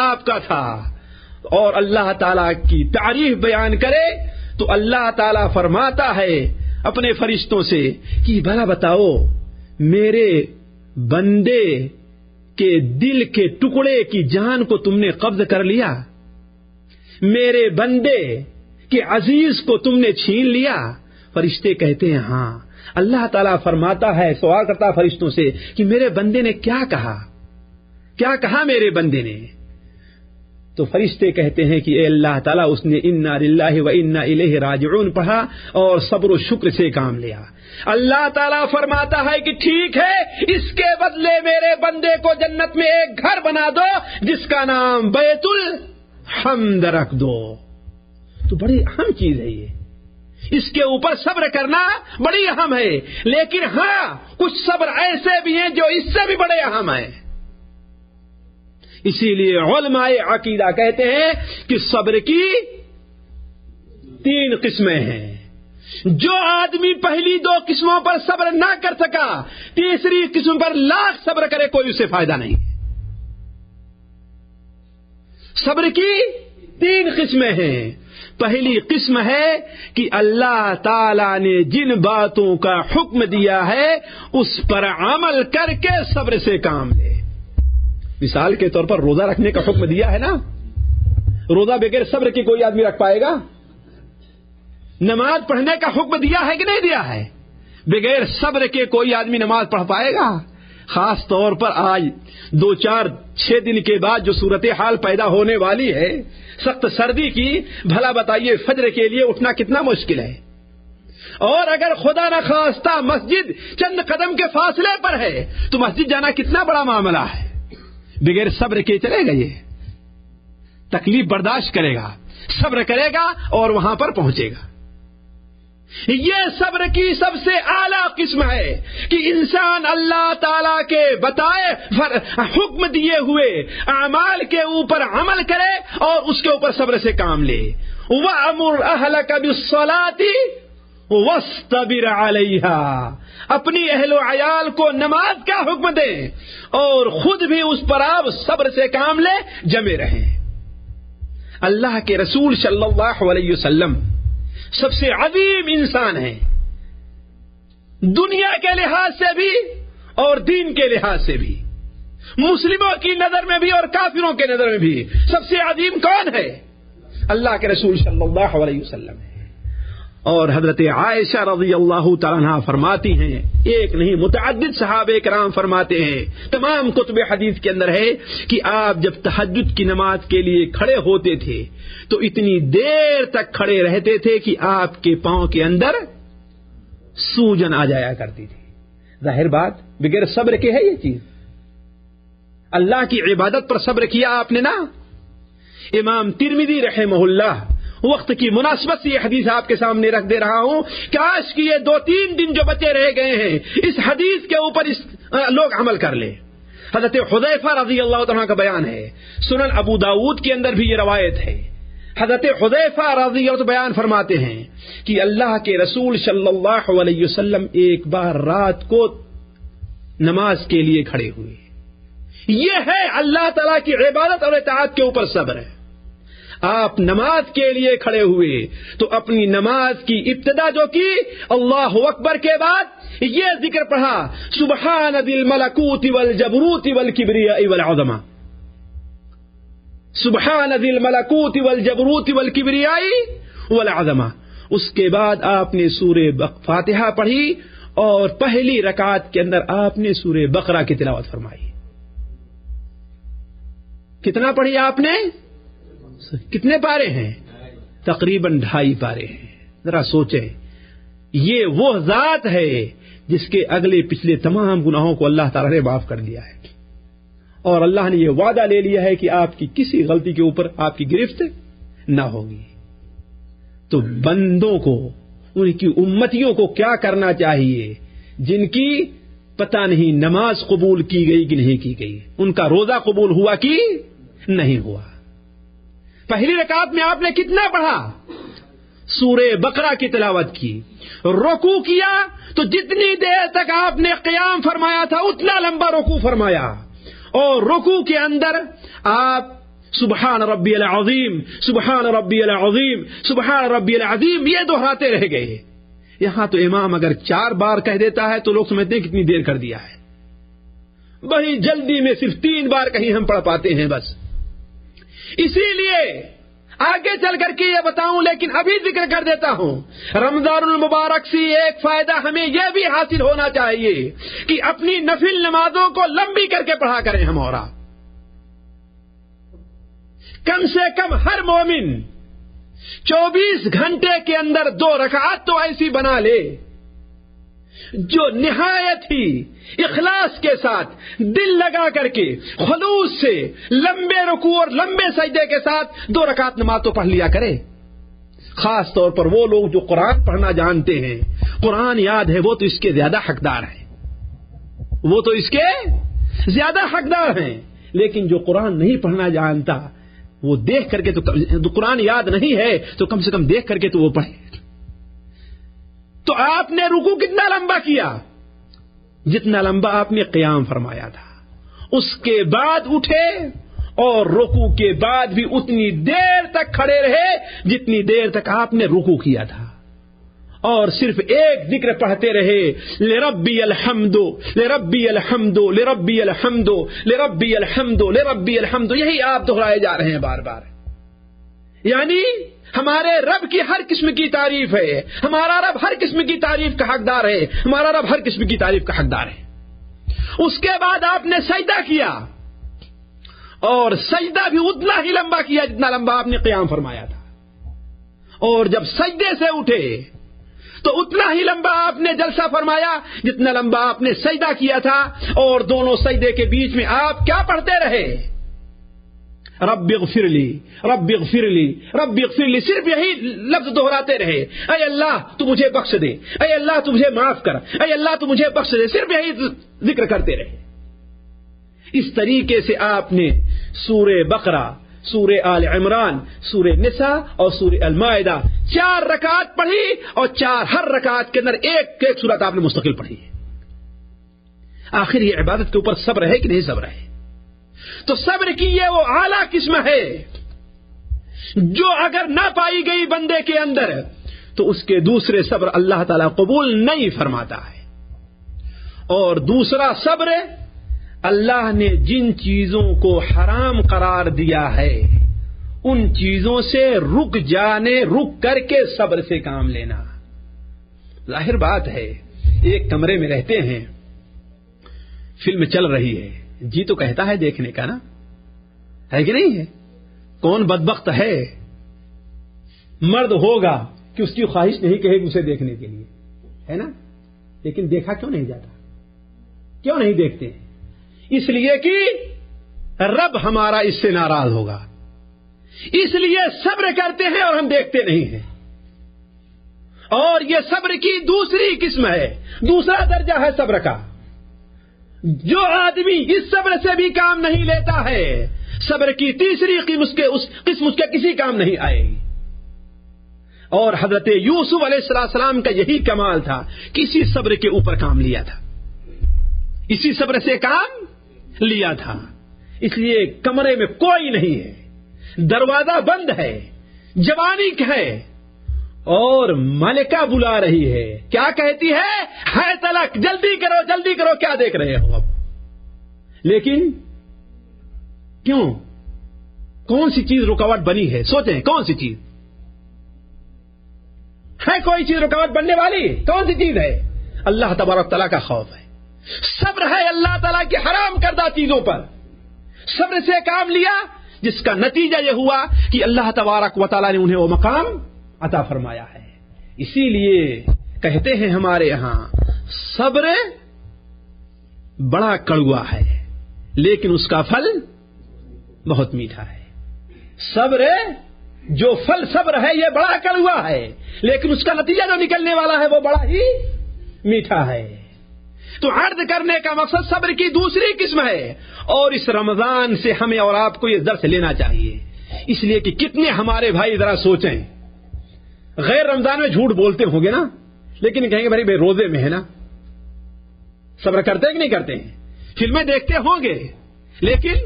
آپ کا تھا۔ اور اللہ تعالیٰ کی تعریف بیان کرے تو اللہ تعالیٰ فرماتا ہے اپنے فرشتوں سے کہ بھلا بتاؤ میرے بندے کے دل کے ٹکڑے کی جان کو تم نے قبض کر لیا، میرے بندے کے عزیز کو تم نے چھین لیا؟ فرشتے کہتے ہیں ہاں۔ اللہ تعالیٰ فرماتا ہے، سوال کرتا فرشتوں سے کہ میرے بندے نے کیا کہا، کیا کہا میرے بندے نے؟ تو فرشتے کہتے ہیں کہ اے اللہ تعالیٰ اس نے انا للہ و انا الیہ راجعون پڑھا اور صبر و شکر سے کام لیا۔ اللہ تعالیٰ فرماتا ہے کہ ٹھیک ہے، اس کے بدلے میرے بندے کو جنت میں ایک گھر بنا دو جس کا نام بیت الحمد رکھ دو۔ تو بڑی اہم چیز ہے یہ، اس کے اوپر صبر کرنا بڑی اہم ہے، لیکن ہاں کچھ صبر ایسے بھی ہیں جو اس سے بھی بڑے اہم ہیں۔ اسی لیے علماء عقیدہ کہتے ہیں کہ صبر کی 3 قسمیں ہیں۔ جو آدمی پہلی 2 قسموں پر صبر نہ کر سکا، تیسری قسم پر لاکھ صبر کرے کوئی اسے فائدہ نہیں۔ صبر کی 3 قسمیں ہیں۔ پہلی قسم ہے کہ اللہ تعالیٰ نے جن باتوں کا حکم دیا ہے اس پر عمل کر کے صبر سے کام لے. مثال کے طور پر روزہ رکھنے کا حکم دیا ہے نا, روزہ بغیر صبر کے کوئی آدمی رکھ پائے گا؟ نماز پڑھنے کا حکم دیا ہے کہ نہیں دیا ہے؟ بغیر صبر کے کوئی آدمی نماز پڑھ پائے گا؟ خاص طور پر آج 2-4-6 دن کے بعد جو صورتحال پیدا ہونے والی ہے سخت سردی کی, بھلا بتائیے فجر کے لیے اٹھنا کتنا مشکل ہے. اور اگر خدا نہ خواستہ مسجد چند قدم کے فاصلے پر ہے تو مسجد جانا کتنا بڑا معاملہ ہے. بغیر صبر کے چلے گا, یہ تکلیف برداشت کرے گا, صبر کرے گا اور وہاں پر پہنچے گا. یہ صبر کی سب سے اعلیٰ قسم ہے کہ انسان اللہ تعالیٰ کے بتائے حکم دیے ہوئے اعمال کے اوپر عمل کرے اور اس کے اوپر صبر سے کام لے. وَأَمُرْ أَهْلَكَ بِالصَّلَاةِ وَاسْتَبِرْ عَلَيْهَا, اپنی اہل و عیال کو نماز کا حکم دیں اور خود بھی اس پر آپ صبر سے کام لے, جمے رہیں. اللہ کے رسول صلی اللہ علیہ وسلم سب سے عظیم انسان ہیں, دنیا کے لحاظ سے بھی اور دین کے لحاظ سے بھی. مسلموں کی نظر میں بھی اور کافروں کے نظر میں بھی سب سے عظیم کون ہے؟ اللہ کے رسول صلی اللہ علیہ وسلم ہے. اور حضرت عائشہ رضی اللہ تعالیٰ عنہا فرماتی ہیں, ایک نہیں متعدد صحابہ کرام فرماتے ہیں, تمام کتب حدیث کے اندر ہے کہ آپ جب تہجد کی نماز کے لیے کھڑے ہوتے تھے تو اتنی دیر تک کھڑے رہتے تھے کہ آپ کے پاؤں کے اندر سوجن آ جایا کرتی تھی. ظاہر بات بغیر صبر کے ہے یہ چیز. اللہ کی عبادت پر صبر کیا آپ نے نا. امام ترمذی رحمہ اللہ, وقت کی مناسبت سے یہ حدیث آپ کے سامنے رکھ دے رہا ہوں, کاش کہ یہ 2-3 دن جو بچے رہ گئے ہیں اس حدیث کے اوپر لوگ عمل کر لیں. حضرت حذیفہ رضی اللہ عنہ کا بیان ہے, سنن ابو داؤد کے اندر بھی یہ روایت ہے. حضرت حذیفہ رضی اللہ عنہ بیان فرماتے ہیں کہ اللہ کے رسول صلی اللہ علیہ وسلم ایک بار رات کو نماز کے لیے کھڑے ہوئے. یہ ہے اللہ تعالیٰ کی عبادت اور اطاعت کے اوپر صبر ہے. آپ نماز کے لیے کھڑے ہوئے تو اپنی نماز کی ابتدا جو کی اللہ اکبر کے بعد یہ ذکر پڑھا, سبحان ذی الملکوت والجبروت والکبریاء والعظمہ, سبحان ذی الملکوت والجبروت والکبریاء والعظمہ. اس کے بعد آپ نے سورہ فاتحہ پڑھی اور پہلی رکعت کے اندر آپ نے سورہ بقرہ کی تلاوت فرمائی. کتنا پڑھی آپ نے؟ کتنے پارے ہیں؟ تقریباً 2.5 پارے ہیں. ذرا سوچیں, یہ وہ ذات ہے جس کے اگلے پچھلے تمام گناہوں کو اللہ تعالیٰ نے معاف کر دیا ہے, اور اللہ نے یہ وعدہ لے لیا ہے کہ آپ کی کسی غلطی کے اوپر آپ کی گرفت نہ ہوگی. تو بندوں کو, ان کی امتیوں کو کیا کرنا چاہیے جن کی پتہ نہیں نماز قبول کی گئی کہ نہیں کی گئی, ان کا روزہ قبول ہوا کہ نہیں ہوا. پہلی رکعت میں آپ نے کتنا پڑھا؟ سورہ بقرہ کی تلاوت کی. رکوع کیا تو جتنی دیر تک آپ نے قیام فرمایا تھا اتنا لمبا رکوع فرمایا, اور رکوع کے اندر آپ سبحان ربی العظیم, سبحان ربی العظیم, سبحان ربی العظیم یہ دہراتے رہ گئے. یہاں تو امام اگر 4 بار کہہ دیتا ہے تو لوگ سمجھتے ہیں کتنی دیر کر دیا ہے. بڑی جلدی میں صرف 3 بار کہیں ہم پڑھ پاتے ہیں بس. اسی لیے آگے چل کر کے یہ بتاؤں, لیکن ابھی ذکر کر دیتا ہوں, رمضان المبارک سے ایک فائدہ ہمیں یہ بھی حاصل ہونا چاہیے کہ اپنی نفل نمازوں کو لمبی کر کے پڑھا کریں ہم. اور کم سے کم ہر مومن 24 گھنٹے کے اندر 2 رکعت تو ایسی بنا لے جو نہایت ہی اخلاص کے ساتھ, دل لگا کر کے, خلوص سے, لمبے رکوع اور لمبے سجدے کے ساتھ 2 رکعت نماز تو پڑھ لیا کرے. خاص طور پر وہ لوگ جو قرآن پڑھنا جانتے ہیں, قرآن یاد ہے, وہ تو اس کے زیادہ حقدار ہیں, وہ تو اس کے زیادہ حقدار ہیں. لیکن جو قرآن نہیں پڑھنا جانتا وہ دیکھ کر کے تو قرآن یاد نہیں ہے تو کم سے کم دیکھ کر کے تو وہ پڑھے. تو آپ نے رکوع کتنا لمبا کیا؟ جتنا لمبا آپ نے قیام فرمایا تھا. اس کے بعد اٹھے اور رکوع کے بعد بھی اتنی دیر تک کھڑے رہے جتنی دیر تک آپ نے رکوع کیا تھا، اور صرف ایک ذکر پڑھتے رہے، لربی الحمد لربی الحمد لربی الحمد لربی الحمد لربی الحمد، یہی آپ دہرائے جا رہے ہیں بار بار. یعنی ہمارے رب کی ہر قسم کی تعریف ہے، ہمارا رب ہر قسم کی تعریف کا حقدار ہے، ہمارا رب ہر قسم کی تعریف کا حقدار ہے. اس کے بعد آپ نے سجدہ کیا، اور سجدہ بھی اتنا ہی لمبا کیا جتنا لمبا آپ نے قیام فرمایا تھا، اور جب سجدے سے اٹھے تو اتنا ہی لمبا آپ نے جلسہ فرمایا جتنا لمبا آپ نے سجدہ کیا تھا. اور دونوں سجدے کے بیچ میں آپ کیا پڑھتے رہے؟ رب اغفر لی رب اغفر لی رب اغفر لی، صرف یہی لفظ دہراتے رہے، اے اللہ تو مجھے بخش دے، اے اللہ تو مجھے معاف کر، اے اللہ تو مجھے بخش دے، صرف یہی ذکر کرتے رہے. اس طریقے سے آپ نے سورہ بقرہ، سورہ آل عمران، سورہ نساء اور سورہ المائدہ 4 رکعات پڑھی، اور ہر رکعت کے اندر ایک ایک سورت آپ نے مستقل پڑھی. آخر یہ عبادت کے اوپر صبر ہے کہ نہیں صبر ہے؟ تو صبر کی یہ وہ اعلیٰ قسم ہے جو اگر نہ پائی گئی بندے کے اندر تو اس کے دوسرے صبر اللہ تعالیٰ قبول نہیں فرماتا ہے. اور دوسرا صبر، اللہ نے جن چیزوں کو حرام قرار دیا ہے ان چیزوں سے رک کر کے صبر سے کام لینا. ظاہر بات ہے، ایک کمرے میں رہتے ہیں، فلم چل رہی ہے، جی تو کہتا ہے دیکھنے کا نا، ہے کہ نہیں ہے؟ کون بدبخت ہے مرد ہوگا کہ اس کی خواہش نہیں کہے گی اسے دیکھنے کے لیے، ہے نا؟ لیکن دیکھا کیوں نہیں جاتا؟ کیوں نہیں دیکھتے؟ اس لیے کہ رب ہمارا اس سے ناراض ہوگا، اس لیے صبر کرتے ہیں اور ہم دیکھتے نہیں ہیں. اور یہ صبر کی دوسری قسم ہے، دوسرا درجہ ہے صبر کا. جو آدمی اس صبر سے بھی کام نہیں لیتا ہے، صبر کی تیسری قسم اس کے کسی کام نہیں آئے گی. اور حضرت یوسف علیہ السلام کا یہی کمال تھا، کسی صبر کے اوپر کام لیا تھا، اسی صبر سے کام لیا تھا. اس لیے کمرے میں کوئی نہیں ہے، دروازہ بند ہے، جوانی ہے، اور ملکہ بلا رہی ہے. کیا کہتی ہے تلک، جلدی کرو جلدی کرو، کیا دیکھ رہے ہو اب؟ لیکن کیوں؟ کون سی چیز رکاوٹ بنی ہے؟ سوچیں کون سی چیز ہے؟ کوئی چیز رکاوٹ بننے والی کون سی چیز ہے؟ اللہ تبارک تعالیٰ کا خوف ہے، صبر ہے اللہ تعالیٰ کی حرام کردہ چیزوں پر. صبر سے کام لیا جس کا نتیجہ یہ ہوا کہ اللہ تبارک و تعالیٰ نے انہیں وہ مقام عطا فرمایا ہے. اسی لیے کہتے ہیں ہمارے ہاں صبر بڑا کڑوا ہے لیکن اس کا پھل بہت میٹھا ہے. صبر، جو پھل صبر ہے یہ بڑا کڑوا ہے لیکن اس کا نتیجہ جو نکلنے والا ہے وہ بڑا ہی میٹھا ہے. تو عرض کرنے کا مقصد صبر کی دوسری قسم ہے، اور اس رمضان سے ہمیں اور آپ کو یہ درس لینا چاہیے. اس لیے کہ کتنے ہمارے بھائی ذرا سوچیں، غیر رمضان میں جھوٹ بولتے ہوں گے نا، لیکن کہیں گے بھائی روزے میں ہے نا، صبر کرتے کہ نہیں کرتے ہیں؟ فلمیں دیکھتے ہوں گے لیکن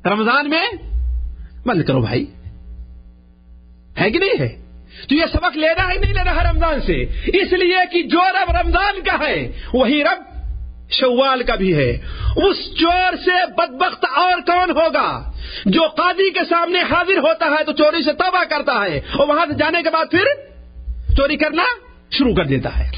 رمضان میں بند کرو بھائی، ہے کہ نہیں ہے؟ تو یہ سبق لینا ہے نہیں لینا ہے رمضان سے، اس لیے کہ جو رب رمضان کا ہے وہی رب شوال کا بھی ہے. اس چور سے بدبخت اور کون ہوگا جو قاضی کے سامنے حاضر ہوتا ہے تو چوری سے توبہ کرتا ہے اور وہاں سے جانے کے بعد پھر چوری کرنا شروع کر دیتا ہے.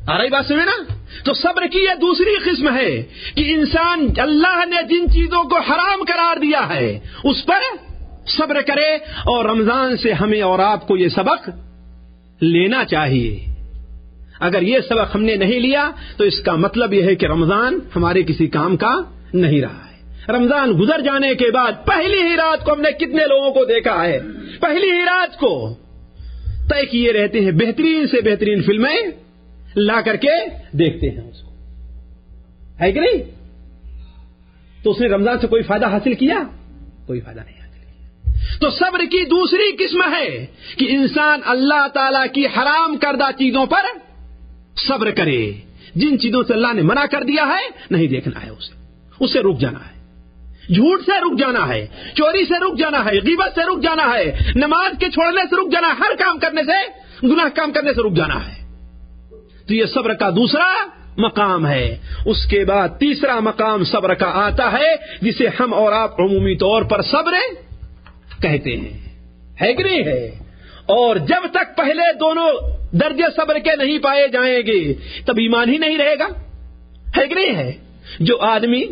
آ رہی بات سمجھے نا؟ تو صبر کی یہ دوسری قسم ہے کہ انسان اللہ نے جن چیزوں کو حرام قرار دیا ہے اس پر صبر کرے. اور رمضان سے ہمیں اور آپ کو یہ سبق لینا چاہیے. اگر یہ سبق ہم نے نہیں لیا تو اس کا مطلب یہ ہے کہ رمضان ہمارے کسی کام کا نہیں رہا ہے. رمضان گزر جانے کے بعد پہلی ہی رات کو ہم نے کتنے لوگوں کو دیکھا ہے، پہلی ہی رات کو طے کیے رہتے ہیں، بہترین سے بہترین فلمیں لا کر کے دیکھتے ہیں اس کو، ہے کہ نہیں؟ تو اس نے رمضان سے کوئی فائدہ حاصل کیا؟ کوئی فائدہ نہیں حاصل کیا. تو صبر کی دوسری قسم ہے کہ انسان اللہ تعالی کی حرام کردہ چیزوں پر صبر کرے. جن چیزوں سے اللہ نے منع کر دیا ہے نہیں دیکھنا ہے, اسے رک جانا ہے. جھوٹ سے رک جانا ہے, چوری سے رک جانا ہے, غیبت سے رک جانا ہے, نماز کے چھوڑنے سے رک جانا ہے, ہر کام کرنے سے, گناہ کام کرنے سے رک جانا ہے. تو یہ صبر کا دوسرا مقام ہے. اس کے بعد تیسرا مقام صبر کا آتا ہے جسے ہم اور آپ عمومی طور پر صبر کہتے ہیں, ہے کہ نہیں ہے؟ اور جب تک پہلے دونوں درجے صبر کے نہیں پائے جائیں گے تب ایمان ہی نہیں رہے گا, ہے کہ نہیں ہے؟ جو آدمی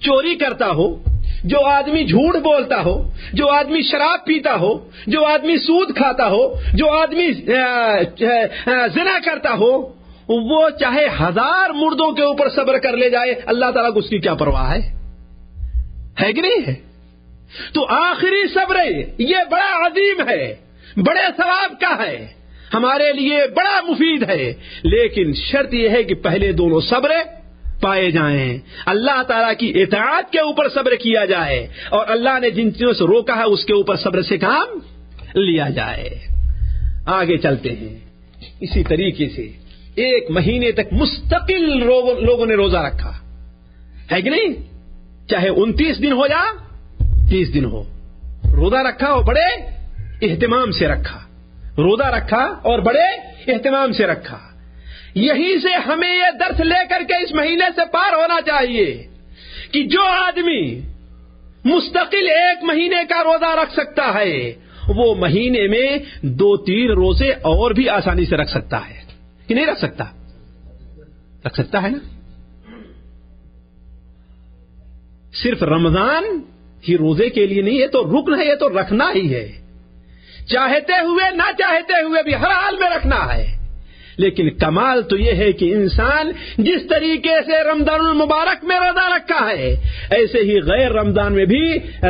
چوری کرتا ہو, جو آدمی جھوٹ بولتا ہو, جو آدمی شراب پیتا ہو, جو آدمی سود کھاتا ہو, جو آدمی زنا کرتا ہو, وہ چاہے 1000 مردوں کے اوپر صبر کر لے جائے, اللہ تعالیٰ کو اس کی کیا پرواہ ہے کہ نہیں ہے؟ تو آخری صبر یہ بڑا عظیم ہے, بڑے ثواب کا ہے, ہمارے لیے بڑا مفید ہے, لیکن شرط یہ ہے کہ پہلے دونوں صبر پائے جائیں. اللہ تعالیٰ کی اطاعت کے اوپر صبر کیا جائے اور اللہ نے جن چیزوں سے روکا ہے اس کے اوپر صبر سے کام لیا جائے. آگے چلتے ہیں. اسی طریقے سے 1 مہینے تک مستقل لوگوں نے روزہ رکھا, ہے کہ نہیں؟ چاہے 29 دن ہو یا 30 دن ہو, روزہ رکھا اور بڑے اہتمام سے رکھا, روزہ رکھا اور بڑے اہتمام سے رکھا. یہیں سے ہمیں یہ درس لے کر کے اس مہینے سے پار ہونا چاہیے کہ جو آدمی مستقل 1 مہینے کا روزہ رکھ سکتا ہے وہ مہینے میں 2-3 روزے اور بھی آسانی سے رکھ سکتا ہے کہ نہیں رکھ سکتا؟ رکھ سکتا ہے نا. صرف رمضان ہی روزے کے لیے نہیں, یہ تو رکن ہے, یہ تو رکھنا ہی ہے. چاہتے ہوئے نہ چاہتے ہوئے بھی ہر حال میں رکھنا ہے. لیکن کمال تو یہ ہے کہ انسان جس طریقے سے رمضان المبارک میں روزہ رکھا ہے ایسے ہی غیر رمضان میں بھی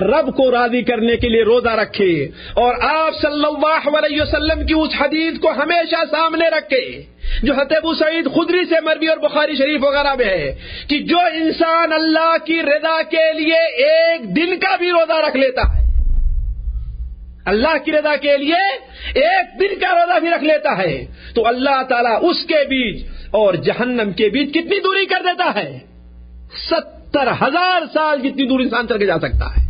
رب کو راضی کرنے کے لیے روزہ رکھے, اور آپ صلی اللہ علیہ وسلم کی اس حدیث کو ہمیشہ سامنے رکھے جو حضرت ابو سعید خدری سے مروی اور بخاری شریف وغیرہ میں ہے کہ جو انسان اللہ کی رضا کے لیے 1 دن کا بھی روزہ رکھ لیتا ہے, اللہ کی رضا کے لیے 1 دن کا روزہ بھی رکھ لیتا ہے, تو اللہ تعالیٰ اس کے بیچ اور جہنم کے بیچ کتنی دوری کر دیتا ہے؟ 70,000 سال جتنی دوری انسان چل کے جا سکتا ہے.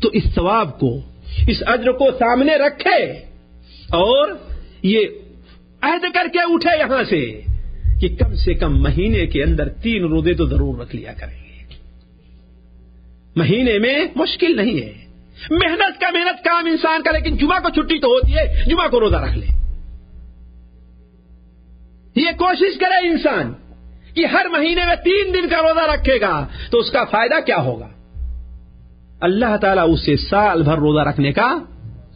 تو اس ثواب کو, اس اجر کو سامنے رکھے اور یہ عہد کر کے اٹھے یہاں سے کہ کم مہینے کے اندر 3 روزے تو ضرور رکھ لیا کریں گے. مہینے میں مشکل نہیں ہے, محنت کام انسان کا, لیکن جمعہ کو چھٹی تو ہوتی ہے, جمعہ کو روزہ رکھ لے. یہ کوشش کرے انسان کہ ہر مہینے میں 3 دن کا روزہ رکھے گا تو اس کا فائدہ کیا ہوگا؟ اللہ تعالیٰ اسے سال بھر روزہ رکھنے کا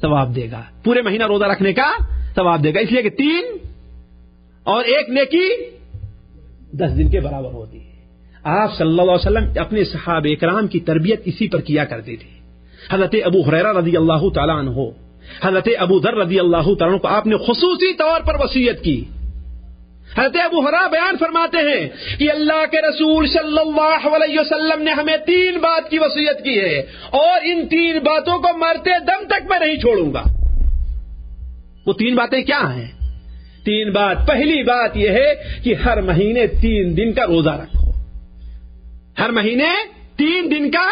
ثواب دے گا, پورے مہینہ روزہ رکھنے کا ثواب دے گا, اس لیے کہ 3 اور 1 نیکی 10 دن کے برابر ہوتی ہے. آپ صلی اللہ علیہ وسلم اپنے صحابہ کرام کی تربیت اسی پر کیا کرتے تھے. حضرت ابو ہریرہ رضی اللہ تعالیٰ عنہ, حضرت ابو ذر رضی اللہ تعالیٰ عنہ کو آپ نے خصوصی طور پر وصیت کی. حضرت ابو ہریرہ بیان فرماتے ہیں کہ اللہ کے رسول صلی اللہ علیہ وسلم نے ہمیں 3 بات کی وصیت کی ہے اور ان 3 باتوں کو مرتے دم تک میں نہیں چھوڑوں گا. وہ 3 باتیں کیا ہیں؟ 3 بات. پہلی بات یہ ہے کہ ہر مہینے 3 دن کا روزہ رکھو, ہر مہینے 3 دن کا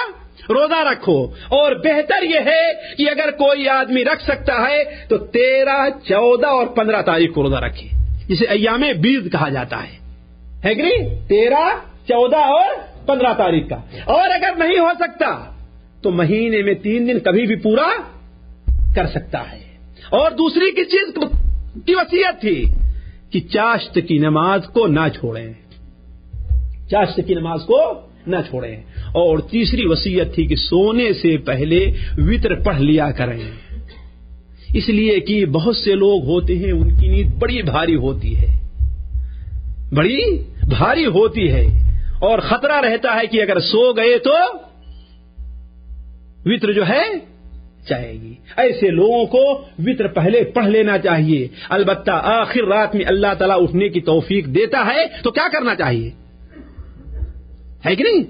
روزہ رکھو, اور بہتر یہ ہے کہ اگر کوئی آدمی رکھ سکتا ہے تو 13, 14 اور 15 تاریخ کو روزہ رکھے, جسے ایام بیض کہا جاتا ہے کہ نہیں؟ 13, 14 اور 15 تاریخ کا. اور اگر نہیں ہو سکتا تو مہینے میں 3 دن کبھی بھی پورا کر سکتا ہے. اور دوسری کس چیز کی وصیت تھی کہ چاشت کی نماز کو نہ چھوڑیں, چاشت کی نماز کو نہ چھوڑیں. اور تیسری وصیت تھی کہ سونے سے پہلے وتر پڑھ لیا کریں, اس لیے کہ بہت سے لوگ ہوتے ہیں ان کی نیند بڑی بھاری ہوتی ہے, بڑی بھاری ہوتی ہے, اور خطرہ رہتا ہے کہ اگر سو گئے تو وتر جو ہے جائے گی. ایسے لوگوں کو وتر پہلے پڑھ لینا چاہیے. البتہ آخر رات میں اللہ تعالیٰ اٹھنے کی توفیق دیتا ہے تو کیا کرنا چاہیے, ہے کہ نہیں؟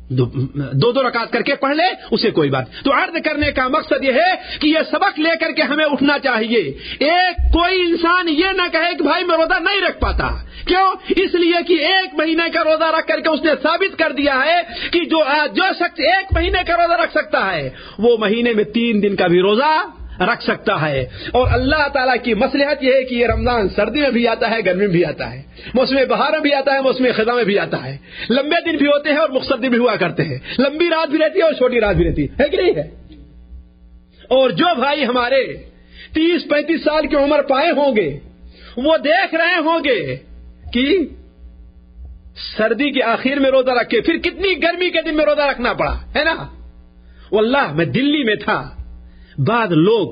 دو رکعت کر کے پڑھ لے اسے کوئی بات. تو عرض کرنے کا مقصد یہ ہے کہ یہ سبق لے کر کے ہمیں اٹھنا چاہیے. کوئی انسان یہ نہ کہے کہ بھائی میں روزہ نہیں رکھ پاتا. کیوں؟ اس لیے کہ 1 مہینے کا روزہ رکھ کر کے اس نے ثابت کر دیا ہے کہ جو شخص 1 مہینے کا روزہ رکھ سکتا ہے وہ مہینے میں 3 دن کا بھی روزہ رکھ سکتا ہے. اور اللہ تعالیٰ کی مصلحت یہ ہے کہ یہ رمضان سردی میں بھی آتا ہے، گرمی میں بھی آتا ہے، موسم بہار میں بھی آتا ہے، موسم خزاں میں بھی آتا ہے. لمبے دن بھی ہوتے ہیں اور مختصر دن بھی ہوا کرتے ہیں. لمبی رات بھی رہتی ہے اور چھوٹی رات بھی رہتی ہے کہ نہیں ہے؟ اور جو بھائی ہمارے 30-35 سال کی عمر پائے ہوں گے وہ دیکھ رہے ہوں گے کہ سردی کے آخر میں روزہ رکھے، پھر کتنی گرمی کے دن میں روزہ رکھنا پڑا ہے نا. واللہ میں دلی میں تھا، بعد لوگ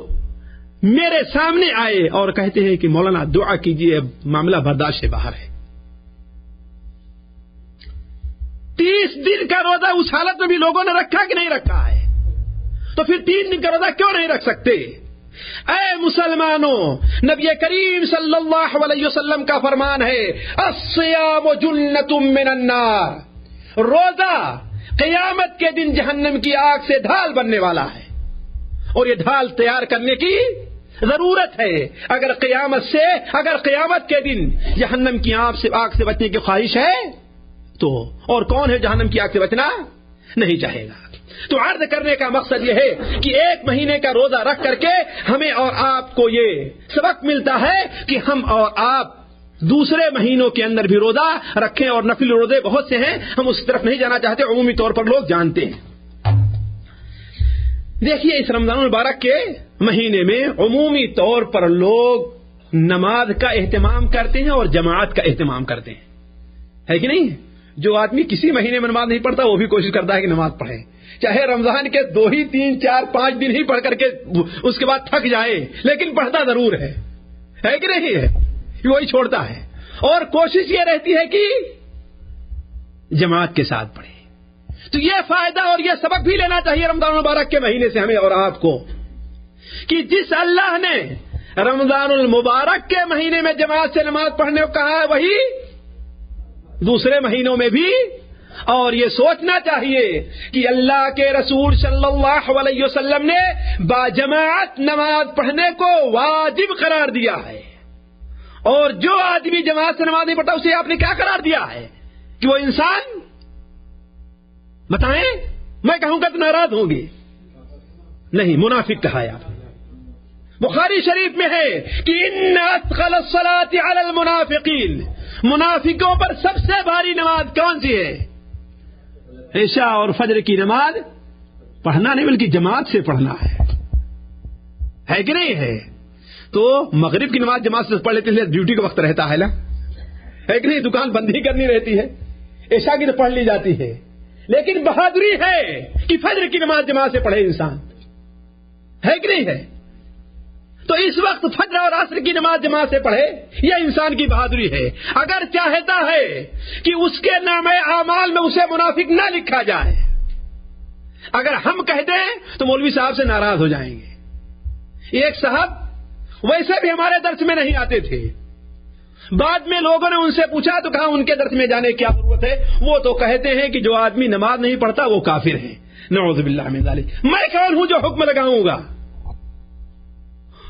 میرے سامنے آئے اور کہتے ہیں کہ مولانا دعا کیجیے، معاملہ برداشت سے باہر ہے. 30 دن کا روزہ اس حالت میں بھی لوگوں نے رکھا کہ نہیں رکھا ہے؟ تو پھر 3 دن کا روزہ کیوں نہیں رکھ سکتے؟ اے مسلمانوں، نبی کریم صلی اللہ علیہ وسلم کا فرمان ہے الصیام جنۃ من النار. روزہ قیامت کے دن جہنم کی آگ سے ڈھال بننے والا ہے، اور یہ ڈھال تیار کرنے کی ضرورت ہے. اگر قیامت کے دن جہنم کی آگ سے بچنے کی خواہش ہے تو اور کون ہے جہنم کی آگ سے بچنا نہیں چاہے گا؟ تو عرض کرنے کا مقصد یہ ہے کہ 1 مہینے کا روزہ رکھ کر کے ہمیں اور آپ کو یہ سبق ملتا ہے کہ ہم اور آپ دوسرے مہینوں کے اندر بھی روزہ رکھیں. اور نفل روزے بہت سے ہیں، ہم اس طرف نہیں جانا چاہتے، عمومی طور پر لوگ جانتے ہیں. دیکھیے اس رمضان المبارک کے مہینے میں عمومی طور پر لوگ نماز کا اہتمام کرتے ہیں اور جماعت کا اہتمام کرتے ہیں، ہے کہ نہیں؟ جو آدمی کسی مہینے میں نماز نہیں پڑھتا وہ بھی کوشش کرتا ہے کہ نماز پڑھے، چاہے رمضان کے 2 ہی 3 4 5 دن ہی پڑھ کر کے اس کے بعد تھک جائے، لیکن پڑھتا ضرور ہے کہ نہیں ہے؟ وہی چھوڑتا ہے. اور کوشش یہ رہتی ہے کہ جماعت کے ساتھ پڑھے. تو یہ فائدہ اور یہ سبق بھی لینا چاہیے رمضان المبارک کے مہینے سے ہمیں اور آپ کو کہ جس اللہ نے رمضان المبارک کے مہینے میں جماعت سے نماز پڑھنے کو کہا ہے وہی دوسرے مہینوں میں بھی. اور یہ سوچنا چاہیے کہ اللہ کے رسول صلی اللہ علیہ وسلم نے باجماعت نماز پڑھنے کو واجب قرار دیا ہے. اور جو آدمی جماعت سے نماز نہیں پڑھتا اسے آپ نے کیا قرار دیا ہے کہ وہ انسان؟ بتائیں، میں کہوں گا تو ناراض ہوں گے. نہیں، منافق کہا ہے. بخاری شریف میں ہے کہ ان اثقل الصلاۃ علی المنافقین، منافقوں پر سب سے بھاری نماز کون سی ہے؟ عشاء اور فجر کی نماز پڑھنا نہیں بلکہ جماعت سے پڑھنا ہے کہ نہیں ہے؟ تو مغرب کی نماز جماعت سے پڑھ لیتے ہیں، ڈیوٹی کا وقت رہتا ہے نا، ہے کہ نہیں؟ دکان بند ہی کرنی رہتی ہے، عشاء کی تو پڑھ لی جاتی ہے. لیکن بہادری ہے کہ فجر کی نماز جماعت سے پڑھے انسان، ہے کہ نہیں ہے؟ تو اس وقت فجر اور عصر کی نماز جماعت سے پڑھے، یہ انسان کی بہادری ہے. اگر چاہتا ہے کہ اس کے نامہ اعمال میں اسے منافق نہ لکھا جائے، اگر ہم کہہ دیں تو مولوی صاحب سے ناراض ہو جائیں گے. ایک صاحب ویسے بھی ہمارے درس میں نہیں آتے تھے، بعد میں لوگوں نے ان سے پوچھا تو کہا ان کے درس میں جانے کی کیا ضرورت ہے، وہ تو کہتے ہیں کہ جو آدمی نماز نہیں پڑھتا وہ کافر ہے. نعوذ باللہ من ذلک. میں کون ہوں جو حکم لگاؤں گا؟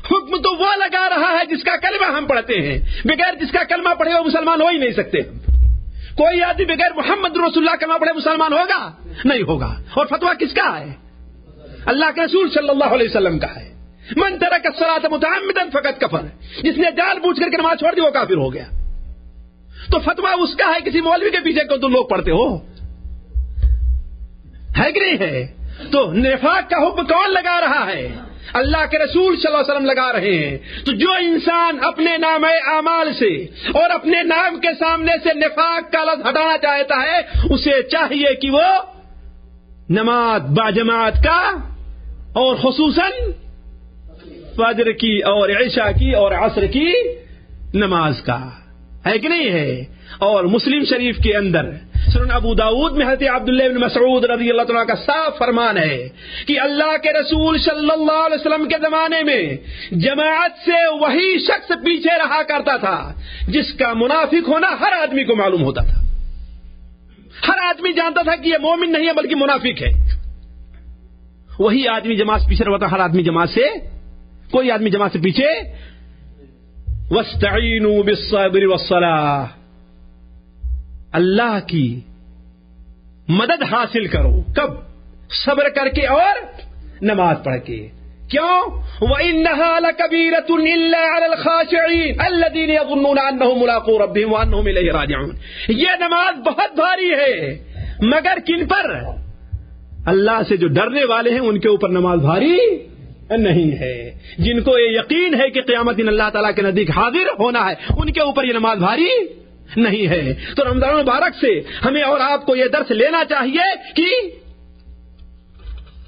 حکم تو وہ لگا رہا ہے جس کا کلمہ ہم پڑھتے ہیں. بغیر جس کا کلمہ پڑھے وہ مسلمان ہو ہی نہیں سکتے. کوئی آدمی بغیر محمد رسول اللہ کلمہ پڑھے مسلمان ہوگا؟ نہیں ہوگا. اور فتویٰ کس کا ہے؟ اللہ کے رسول صلی اللہ علیہ وسلم کا ہے. من ترک الصلاۃ متعمدا فقد کفر، جس نے جان بوجھ کر کے نماز چھوڑ دی وہ کافر ہو گیا. تو فتویٰ اس کا ہے، کسی مولوی کے پیچھے کو تم لوگ پڑھتے ہو، ہے کہ نہیں ہے؟ تو نفاق کا حکم کون لگا رہا ہے؟ اللہ کے رسول صلی اللہ علیہ وسلم لگا رہے ہیں. تو جو انسان اپنے نام اعمال سے اور اپنے نام کے سامنے سے نفاق کا لفظ ہٹانا چاہتا ہے اسے چاہیے کہ وہ نماز باجماعت کا اور خصوصاً فجر کی اور عشاء کی اور عصر کی نماز کا، ہے کہ نہیں ہے؟ اور مسلم شریف کے اندر سنن ابو داؤد میں حضرت عبداللہ بن مسعود رضی اللہ تعالیٰ کا صاف فرمان ہے کہ اللہ کے رسول صلی اللہ علیہ وسلم کے زمانے میں جماعت سے وہی شخص پیچھے رہا کرتا تھا جس کا منافق ہونا ہر آدمی کو معلوم ہوتا تھا. ہر آدمی جانتا تھا کہ یہ مومن نہیں ہے بلکہ منافق ہے. وہی آدمی جماعت سے پیچھے رہتا, ہر آدمی جماعت سے, کوئی آدمی جماعت سے پیچھے. وَاسْتَعِينُوا بِالصَّبْرِ وَالصَّلَاةِ, اللہ کی مدد حاصل کرو. کب؟ صبر کر کے اور نماز پڑھ کے. کیوں؟ وَإِنَّهَا لَكَبِيرَةٌ إِلَّا عَلَى الْخَاشِعِينَ الَّذِينَ يَظُنُّونَ أَنَّهُمْ مُلَاقُو رَبِّهِمْ وَأَنَّهُمْ إِلَيْهِ رَاجِعُونَ. یہ نماز بہت بھاری ہے, مگر کن پر؟ اللہ سے جو ڈرنے والے ہیں ان کے اوپر نماز بھاری نہیں ہے. جن کو یہ یقین ہے کہ قیامت دن اللہ تعالیٰ کے نزدیک حاضر ہونا ہے, ان کے اوپر یہ نماز بھاری نہیں ہے. تو رمضان مبارک سے ہمیں اور آپ کو یہ درس لینا چاہیے کہ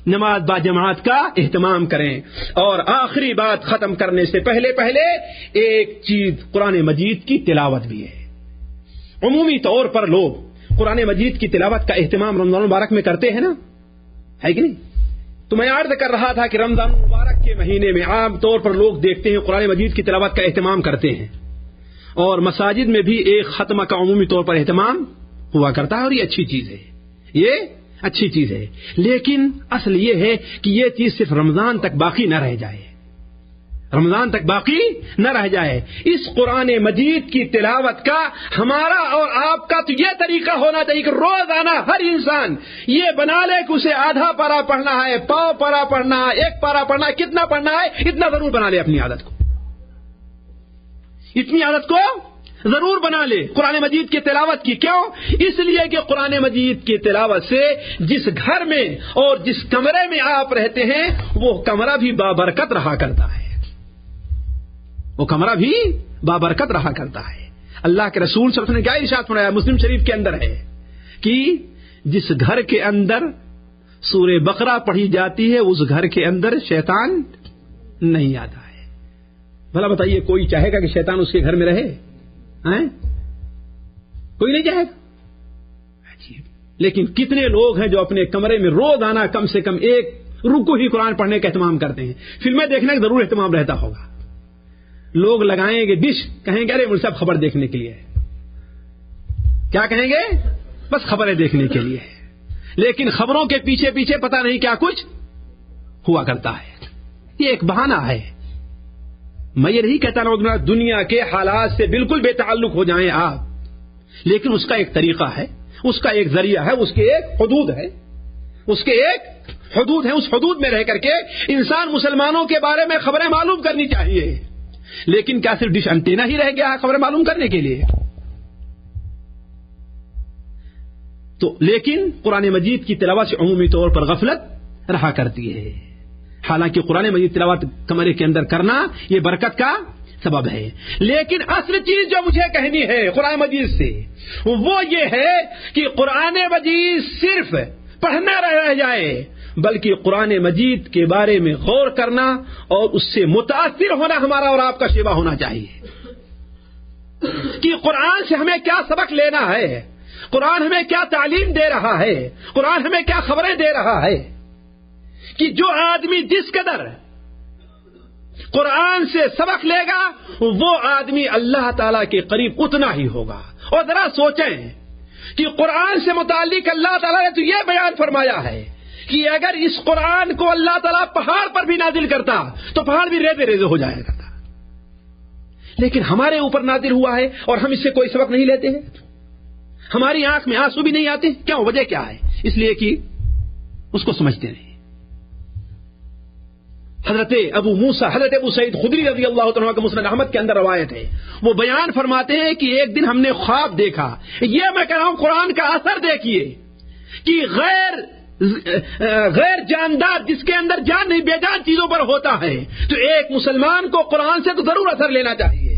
نماز با جماعت کا اہتمام کریں. اور آخری بات ختم کرنے سے پہلے ایک چیز, قرآن مجید کی تلاوت بھی ہے. عمومی طور پر لوگ قرآن مجید کی تلاوت کا اہتمام رمضان مبارک میں کرتے ہیں نا, ہے کہ نہیں؟ تو میں عرض کر رہا تھا کہ رمضان مبارک کے مہینے میں عام طور پر لوگ دیکھتے ہیں قرآن مجید کی تلاوت کا اہتمام کرتے ہیں, اور مساجد میں بھی ایک ختمہ کا عمومی طور پر اہتمام ہوا کرتا ہے, اور یہ اچھی چیز ہے, یہ اچھی چیز ہے. لیکن اصل یہ ہے کہ یہ چیز صرف رمضان تک باقی نہ رہ جائے, رمضان تک باقی نہ رہ جائے. اس قرآن مجید کی تلاوت کا ہمارا اور آپ کا تو یہ طریقہ ہونا چاہیے کہ روزانہ ہر انسان یہ بنا لے کہ اسے آدھا پارا پڑھنا ہے, پاؤ پارا پڑھنا ہے, ایک پارا پڑھنا ہے. کتنا پڑھنا ہے اتنا ضرور بنا لے, اپنی عادت کو, اتنی عادت کو ضرور بنا لے قرآن مجید کی تلاوت کی. کیوں؟ اس لیے کہ قرآن مجید کی تلاوت سے جس گھر میں اور جس کمرے میں آپ رہتے ہیں وہ کمرہ بھی بابرکت رہا کرتا ہے, وہ کمرہ بھی بابرکت رہا کرتا ہے. اللہ کے رسول صلی اللہ علیہ وسلم نے کیا ارشاد فرمایا, مسلم شریف کے اندر ہے کہ جس گھر کے اندر سورہ بقرہ پڑھی جاتی ہے اس گھر کے اندر شیطان نہیں آتا ہے. بھلا بتائیے, کوئی چاہے گا کہ شیطان اس کے گھر میں رہے؟ کوئی نہیں چاہے گا. لیکن کتنے لوگ ہیں جو اپنے کمرے میں روزانہ کم سے کم ایک رکوع ہی قرآن پڑھنے کا اہتمام کرتے ہیں. فلمیں دیکھنے کا ضرور اہتمام رہتا ہوگا. لوگ لگائیں گے ڈش, کہیں گے ارے مجھ سے خبر دیکھنے کے لیے. کیا کہیں گے؟ بس خبریں دیکھنے کے لیے. لیکن خبروں کے پیچھے پیچھے پتہ نہیں کیا کچھ ہوا کرتا ہے. یہ ایک بہانہ ہے. میں یہ نہیں کہتا نا دنیا کے حالات سے بالکل بے تعلق ہو جائیں آپ, لیکن اس کا ایک طریقہ ہے, اس کا ایک ذریعہ ہے, اس کے ایک حدود ہے, اس کے ایک حدود ہے. اس حدود میں رہ کر کے انسان مسلمانوں کے بارے میں خبریں معلوم کرنی چاہیے. لیکن کیا صرف ڈش انٹینا ہی رہ گیا ہے خبریں معلوم کرنے کے لیے؟ تو لیکن قرآن مجید کی تلاوت سے عمومی طور پر غفلت رہا کرتی ہے. حالانکہ قرآن مجید تلاوت کمرے کے اندر کرنا یہ برکت کا سبب ہے. لیکن اصل چیز جو مجھے کہنی ہے قرآن مجید سے وہ یہ ہے کہ قرآن مجید صرف پڑھنا رہ جائے, بلکہ قرآن مجید کے بارے میں غور کرنا اور اس سے متاثر ہونا ہمارا اور آپ کا شیوا ہونا چاہیے کہ قرآن سے ہمیں کیا سبق لینا ہے, قرآن ہمیں کیا تعلیم دے رہا ہے, قرآن ہمیں کیا خبریں دے رہا ہے. کہ جو آدمی جس قدر قرآن سے سبق لے گا وہ آدمی اللہ تعالیٰ کے قریب اتنا ہی ہوگا. اور ذرا سوچیں کہ قرآن سے متعلق اللہ تعالیٰ نے تو یہ بیان فرمایا ہے کہ اگر اس قرآن کو اللہ تعالیٰ پہاڑ پر بھی نازل کرتا تو پہاڑ بھی ریزے ریزے ہو جایا کرتا. لیکن ہمارے اوپر نازل ہوا ہے اور ہم اس سے کوئی سبق نہیں لیتے ہیں, ہماری آنکھ میں آنسو بھی نہیں آتے. کیا وجہ کیا ہے؟ اس لیے کہ اس کو سمجھتے نہیں. حضرت ابو موسیٰ, حضرت ابو سعید خدری رضی اللہ عنہ کا مسند احمد کے اندر روایت ہے, وہ بیان فرماتے ہیں کہ ایک دن ہم نے خواب دیکھا. یہ میں کہہ رہا ہوں قرآن کا اثر دیکھیے کہ غیر جاندار جس کے اندر جان نہیں بے جان چیزوں پر ہوتا ہے تو ایک مسلمان کو قرآن سے تو ضرور اثر لینا چاہیے.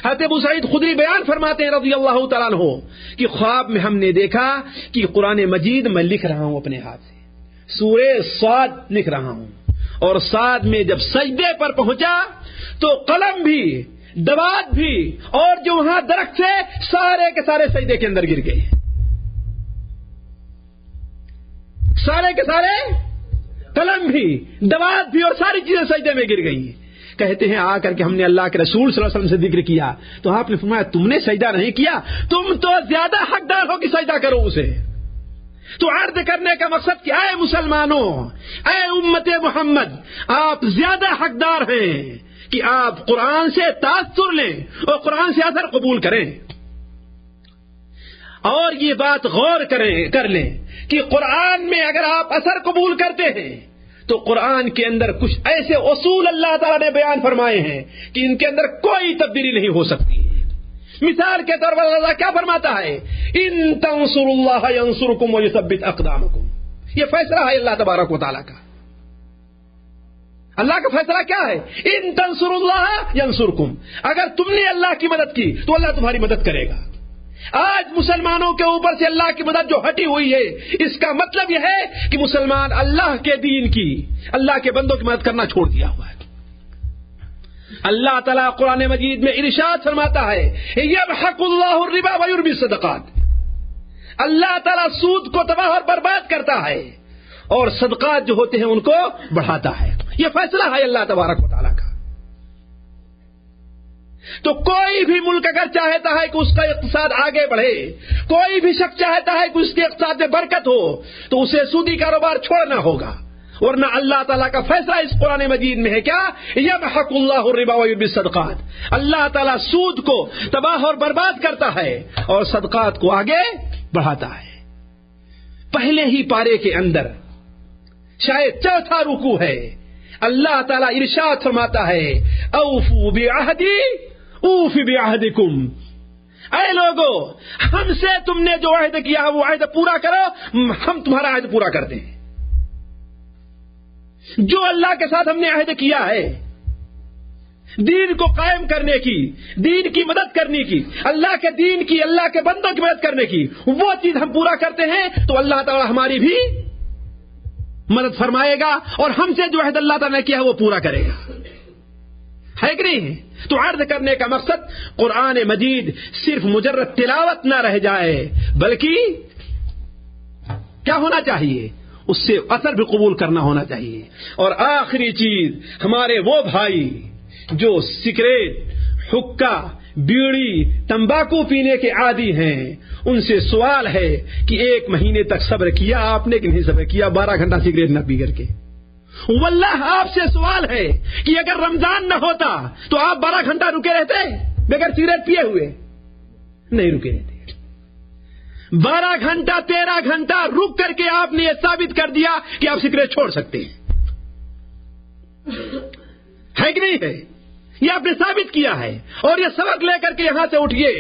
حضرت ابو سعید خدری بیان فرماتے ہیں رضی اللہ تعالیٰ عنہ کہ خواب میں ہم نے دیکھا کہ قرآن مجید میں لکھ رہا ہوں اپنے ہاتھ سے, سورہ صاد لکھ رہا ہوں, اور صاد میں جب سجدے پر پہنچا تو قلم بھی دوات بھی اور جو وہاں درخت سے سارے کے سارے سجدے کے اندر گر گئے, سارے کے سارے قلم بھی دوات بھی اور ساری چیزیں سجدے میں گر گئی. کہتے ہیں آ کر کے ہم نے اللہ کے رسول صلی اللہ علیہ وسلم سے ذکر کیا تو آپ نے فرمایا تم نے سجدہ نہیں کیا، تم تو زیادہ حقدار ہو کہ سجدہ کرو اسے۔ تو عرض کرنے کا مقصد کیا ہے مسلمانوں، اے امت محمد، آپ زیادہ حقدار ہیں کہ آپ قرآن سے تاثر لیں اور قرآن سے اثر قبول کریں۔ اور یہ بات غور کر لیں کہ قرآن میں اگر آپ اثر قبول کرتے ہیں تو قرآن کے اندر کچھ ایسے اصول اللہ تعالیٰ نے بیان فرمائے ہیں کہ ان کے اندر کوئی تبدیلی نہیں ہو سکتی۔ مثال کے طور پر اللہ کیا فرماتا ہے، ان تنصروا اللہ ینصرکم ویثبت اقدامکم۔ یہ فیصلہ ہے اللہ تبارک و تعالیٰ کا۔ اللہ کا فیصلہ کیا ہے، ان تنصروا اللہ ینصرکم، اگر تم نے اللہ کی مدد کی تو اللہ تمہاری مدد کرے گا۔ آج مسلمانوں کے اوپر سے اللہ کی مدد جو ہٹی ہوئی ہے، اس کا مطلب یہ ہے کہ مسلمان اللہ کے دین کی، اللہ کے بندوں کی مدد کرنا چھوڑ دیا ہوا ہے۔ اللہ تعالیٰ قرآن مجید میں ارشاد فرماتا ہے، یمحق اللہ الربا ویربی الصدقات، اللہ تعالیٰ سود کو تباہ اور برباد کرتا ہے اور صدقات جو ہوتے ہیں ان کو بڑھاتا ہے۔ یہ فیصلہ ہے اللہ تبارک و تعالیٰ کا۔ تو کوئی بھی ملک اگر چاہتا ہے کہ اس کا اقتصاد آگے بڑھے، کوئی بھی شخص چاہتا ہے کہ اس کے اقتصاد میں برکت ہو، تو اسے سودی کاروبار چھوڑنا ہوگا، ورنہ اللہ تعالیٰ کا فیصلہ اس قرآن مجید میں ہے کیا، یمحق اللہ الربا ویربی الصدقات، اللہ تعالیٰ سود کو تباہ اور برباد کرتا ہے اور صدقات کو آگے بڑھاتا ہے۔ پہلے ہی پارے کے اندر شاید چوتھا رکوع ہے، اللہ تعالیٰ ارشاد فرماتا ہے، اوفوا بعہدی اوف بعہدکم، اے لوگو ہم سے تم نے جو عہد کیا وہ عہد پورا کرو، ہم تمہارا عہد پورا کرتے ہیں۔ جو اللہ کے ساتھ ہم نے عہد کیا ہے دین کو قائم کرنے کی، دین کی مدد کرنے کی، اللہ کے دین کی، اللہ کے بندوں کی مدد کرنے کی، وہ چیز ہم پورا کرتے ہیں تو اللہ تعالیٰ ہماری بھی مدد فرمائے گا اور ہم سے جو عہد اللہ تعالیٰ نے کیا ہے وہ پورا کرے گا، ہے کہ نہیں؟ تو عرض کرنے کا مقصد قرآن مجید صرف مجرد تلاوت نہ رہ جائے، بلکہ کیا ہونا چاہیے، اس سے اثر بھی قبول کرنا ہونا چاہیے۔ اور آخری چیز، ہمارے وہ بھائی جو سگریٹ، حقہ، بیڑی، تمباکو پینے کے عادی ہیں، ان سے سوال ہے کہ 1 مہینے تک صبر کیا آپ نے کہ نہیں صبر کیا 12 گھنٹہ سگریٹ نہ پی کر کے؟ واللہ آپ سے سوال ہے کہ اگر رمضان نہ ہوتا تو آپ 12 گھنٹہ رکے رہتے بغیر سگریٹ پیے ہوئے؟ نہیں رکے رہتے۔ 12 گھنٹہ 13 گھنٹہ رک کر کے آپ نے یہ ثابت کر دیا کہ آپ سگریٹ چھوڑ سکتے ہیں، ہے کہ نہیں ہے؟ یہ آپ نے ثابت کیا ہے، اور یہ سبق لے کر کے یہاں سے اٹھیے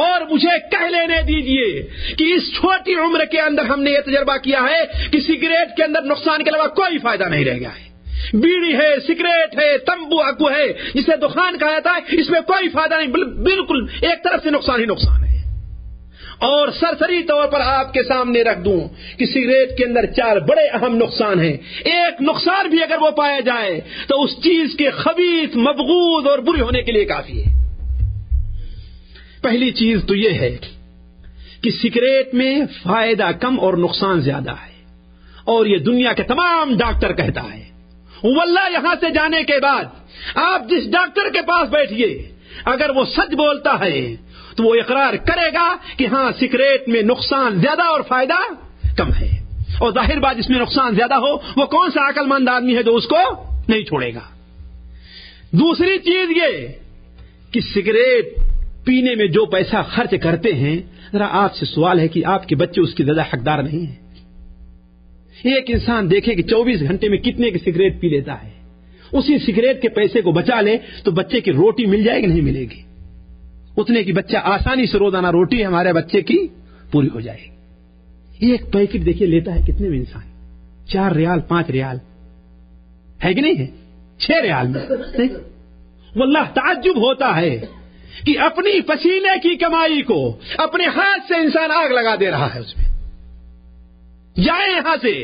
اور مجھے کہہ لینے دیجئے کہ اس چھوٹی عمر کے اندر ہم نے یہ تجربہ کیا ہے کہ سگریٹ کے اندر نقصان کے علاوہ کوئی فائدہ نہیں رہ گیا ہے۔ بیڑی ہے، سگریٹ ہے، تمباکو ہے، جسے دخان کہا جاتا ہے، اس میں کوئی فائدہ نہیں، بالکل ایک طرف سے نقصان ہی نقصان ہے۔ اور سرسری طور پر آپ کے سامنے رکھ دوں کہ سگریٹ کے اندر 4 بڑے اہم نقصان ہیں، ایک نقصان بھی اگر وہ پایا جائے تو اس چیز کے خبیث، مبغوض اور بری ہونے کے لیے کافی ہے۔ پہلی چیز تو یہ ہے کہ سگریٹ میں فائدہ کم اور نقصان زیادہ ہے، اور یہ دنیا کے تمام ڈاکٹر کہتا ہے۔ واللہ یہاں سے جانے کے بعد آپ جس ڈاکٹر کے پاس بیٹھیے، اگر وہ سچ بولتا ہے تو وہ اقرار کرے گا کہ ہاں سگریٹ میں نقصان زیادہ اور فائدہ کم ہے، اور ظاہر بات جس میں نقصان زیادہ ہو وہ کون سا عقل مند آدمی ہے جو اس کو نہیں چھوڑے گا۔ دوسری چیز یہ کہ سگریٹ پینے میں جو پیسہ خرچ کرتے ہیں، ذرا آپ سے سوال ہے کہ آپ کے بچے اس کی زیادہ حقدار نہیں ہیں؟ ایک انسان دیکھے کہ 24 گھنٹے میں کتنے کی سگریٹ پی لیتا ہے، اسی سگریٹ کے پیسے کو بچا لے تو بچے کی روٹی مل جائے گی نہیں ملے گی؟ اتنے کی بچہ آسانی سے روزانہ روٹی ہمارے بچے کی پوری ہو جائے گی۔ ایک پیکٹ دیکھیے لیتا ہے کتنے میں انسان، 4 ریال 5 ریال ہے کہ نہیں ہے؟ 6 ریال میں نہیں؟ واللہ تعجب ہوتا ہے کہ اپنی پسینے کی کمائی کو اپنے ہاتھ سے انسان آگ لگا دے رہا ہے اس میں۔ جائیں یہاں سے،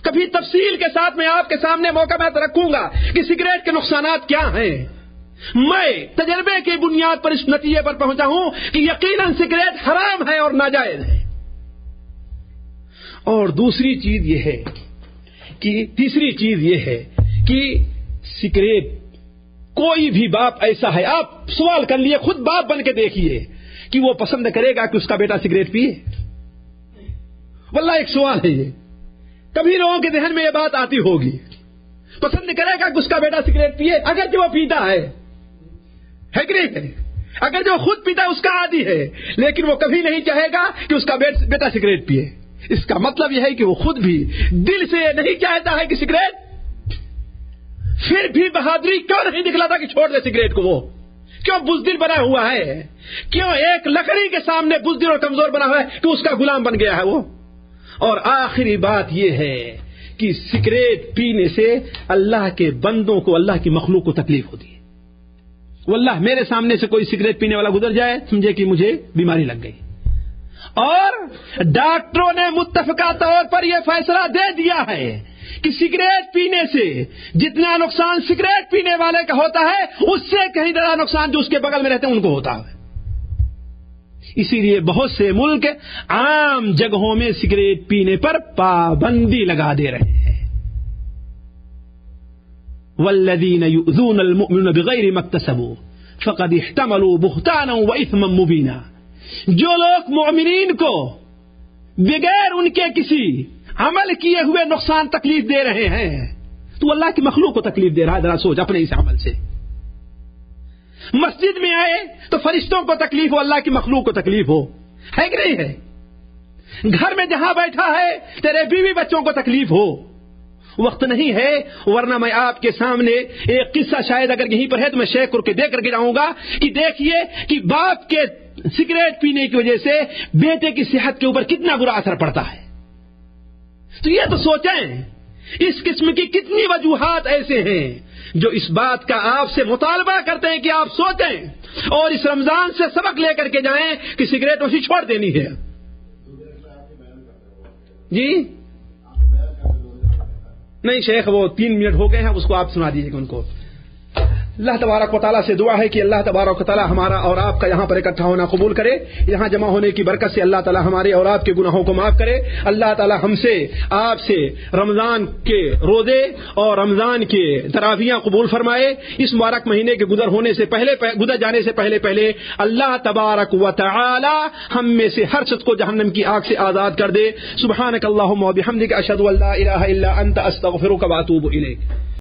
کبھی تفصیل کے ساتھ میں آپ کے سامنے موقع میں رکھوں گا کہ سگریٹ کے نقصانات کیا ہیں۔ میں تجربے کی بنیاد پر اس نتیجے پر پہنچا ہوں کہ یقیناً سگریٹ حرام ہے اور ناجائز ہے۔ اور دوسری چیز یہ ہے کہ تیسری چیز یہ ہے کہ سگریٹ کوئی بھی باپ ایسا ہے, آپ سوال کر لیے, خود باپ بن کے دیکھیے کہ وہ پسند کرے گا کہ اس کا بیٹا سگریٹ پیے؟ واللہ ایک سوال ہے یہ, کبھی لوگوں کے ذہن میں یہ بات آتی ہوگی. پسند کرے گا کہ اس کا بیٹا سگریٹ پیے اگر جو وہ پیتا ہے کہ نہیں ہے؟ اگر جو خود پیتا ہے اس کا عادی ہے, لیکن وہ کبھی نہیں چاہے گا کہ اس کا بیٹا سگریٹ پیے. اس کا مطلب یہ ہے کہ وہ خود بھی دل سے نہیں چاہتا ہے کہ سگریٹ, پھر بھی بہادری کیوں نہیں دکھلاتا کہ چھوڑ دے سگریٹ کو؟ وہ کیوں بزدل بنا ہوا ہے؟ کیوں ایک لکڑی کے سامنے بزدل اور کمزور بنا ہوا ہے کہ اس کا غلام بن گیا ہے وہ؟ اور آخری بات یہ ہے کہ سگریٹ پینے سے اللہ کے بندوں کو, اللہ کی مخلوق کو تکلیف ہوتی ہے. واللہ میرے سامنے سے کوئی سگریٹ پینے والا گزر جائے, سمجھے کہ مجھے بیماری لگ گئی. اور ڈاکٹروں نے متفقہ طور پر یہ فیصلہ دے دیا ہے کہ سگریٹ پینے سے جتنا نقصان سگریٹ پینے والے کا ہوتا ہے اس سے کہیں زیادہ نقصان جو اس کے بغل میں رہتے ہیں ان کو ہوتا ہے. اسی لیے بہت سے ملک عام جگہوں میں سگریٹ پینے پر پابندی لگا دے رہے ہیں. والذین یؤذون المؤمنین بغیر ما اکتسبوا فقد احتملوا بہتانا واثما مبینا. جو لوگ مومنین کو بغیر ان کے کسی عمل کیے ہوئے نقصان تکلیف دے رہے ہیں تو اللہ کی مخلوق کو تکلیف دے رہا ہے. ذرا سوچ اپنے اس عمل سے. مسجد میں آئے تو فرشتوں کو تکلیف ہو, اللہ کی مخلوق کو تکلیف ہو, ہے کہ نہیں ہے؟ گھر میں جہاں بیٹھا ہے تیرے بیوی بچوں کو تکلیف ہو. وقت نہیں ہے, ورنہ میں آپ کے سامنے ایک قصہ شاید اگر یہیں پر ہے تو میں شیئر کر کے دے کر کے جاؤں گا کہ دیکھیے کہ باپ کے سگریٹ پینے کی وجہ سے بیٹے کی صحت کے اوپر کتنا برا اثر پڑتا ہے. تو یہ تو سوچیں, اس قسم کی کتنی وجوہات ایسے ہیں جو اس بات کا آپ سے مطالبہ کرتے ہیں کہ آپ سوچیں اور اس رمضان سے سبق لے کر کے جائیں کہ سگریٹ اسی چھوڑ دینی ہے. جی نہیں شیخ, وہ 3 منٹ ہو گئے ہیں, اس کو آپ سنا دیجیے گا ان کو. اللہ تبارک و تعالیٰ سے دعا ہے کہ اللہ تبارک و تعالیٰ ہمارا اور آپ کا یہاں پر اکٹھا ہونا قبول کرے. یہاں جمع ہونے کی برکت سے اللہ تعالیٰ ہمارے اور آپ کے گناہوں کو معاف کرے. اللہ تعالیٰ ہم سے آپ سے رمضان کے روزے اور رمضان کے تراویحاں قبول فرمائے. اس مبارک مہینے کے گزر جانے سے پہلے اللہ تبارک و تعالیٰ ہم میں سے ہر شخص کو جہنم کی آگ سے آزاد کر دے. سبحانک اللہم و بحمدک اشہد ان لا الہ الا انت استغفرک و اتوب الیک.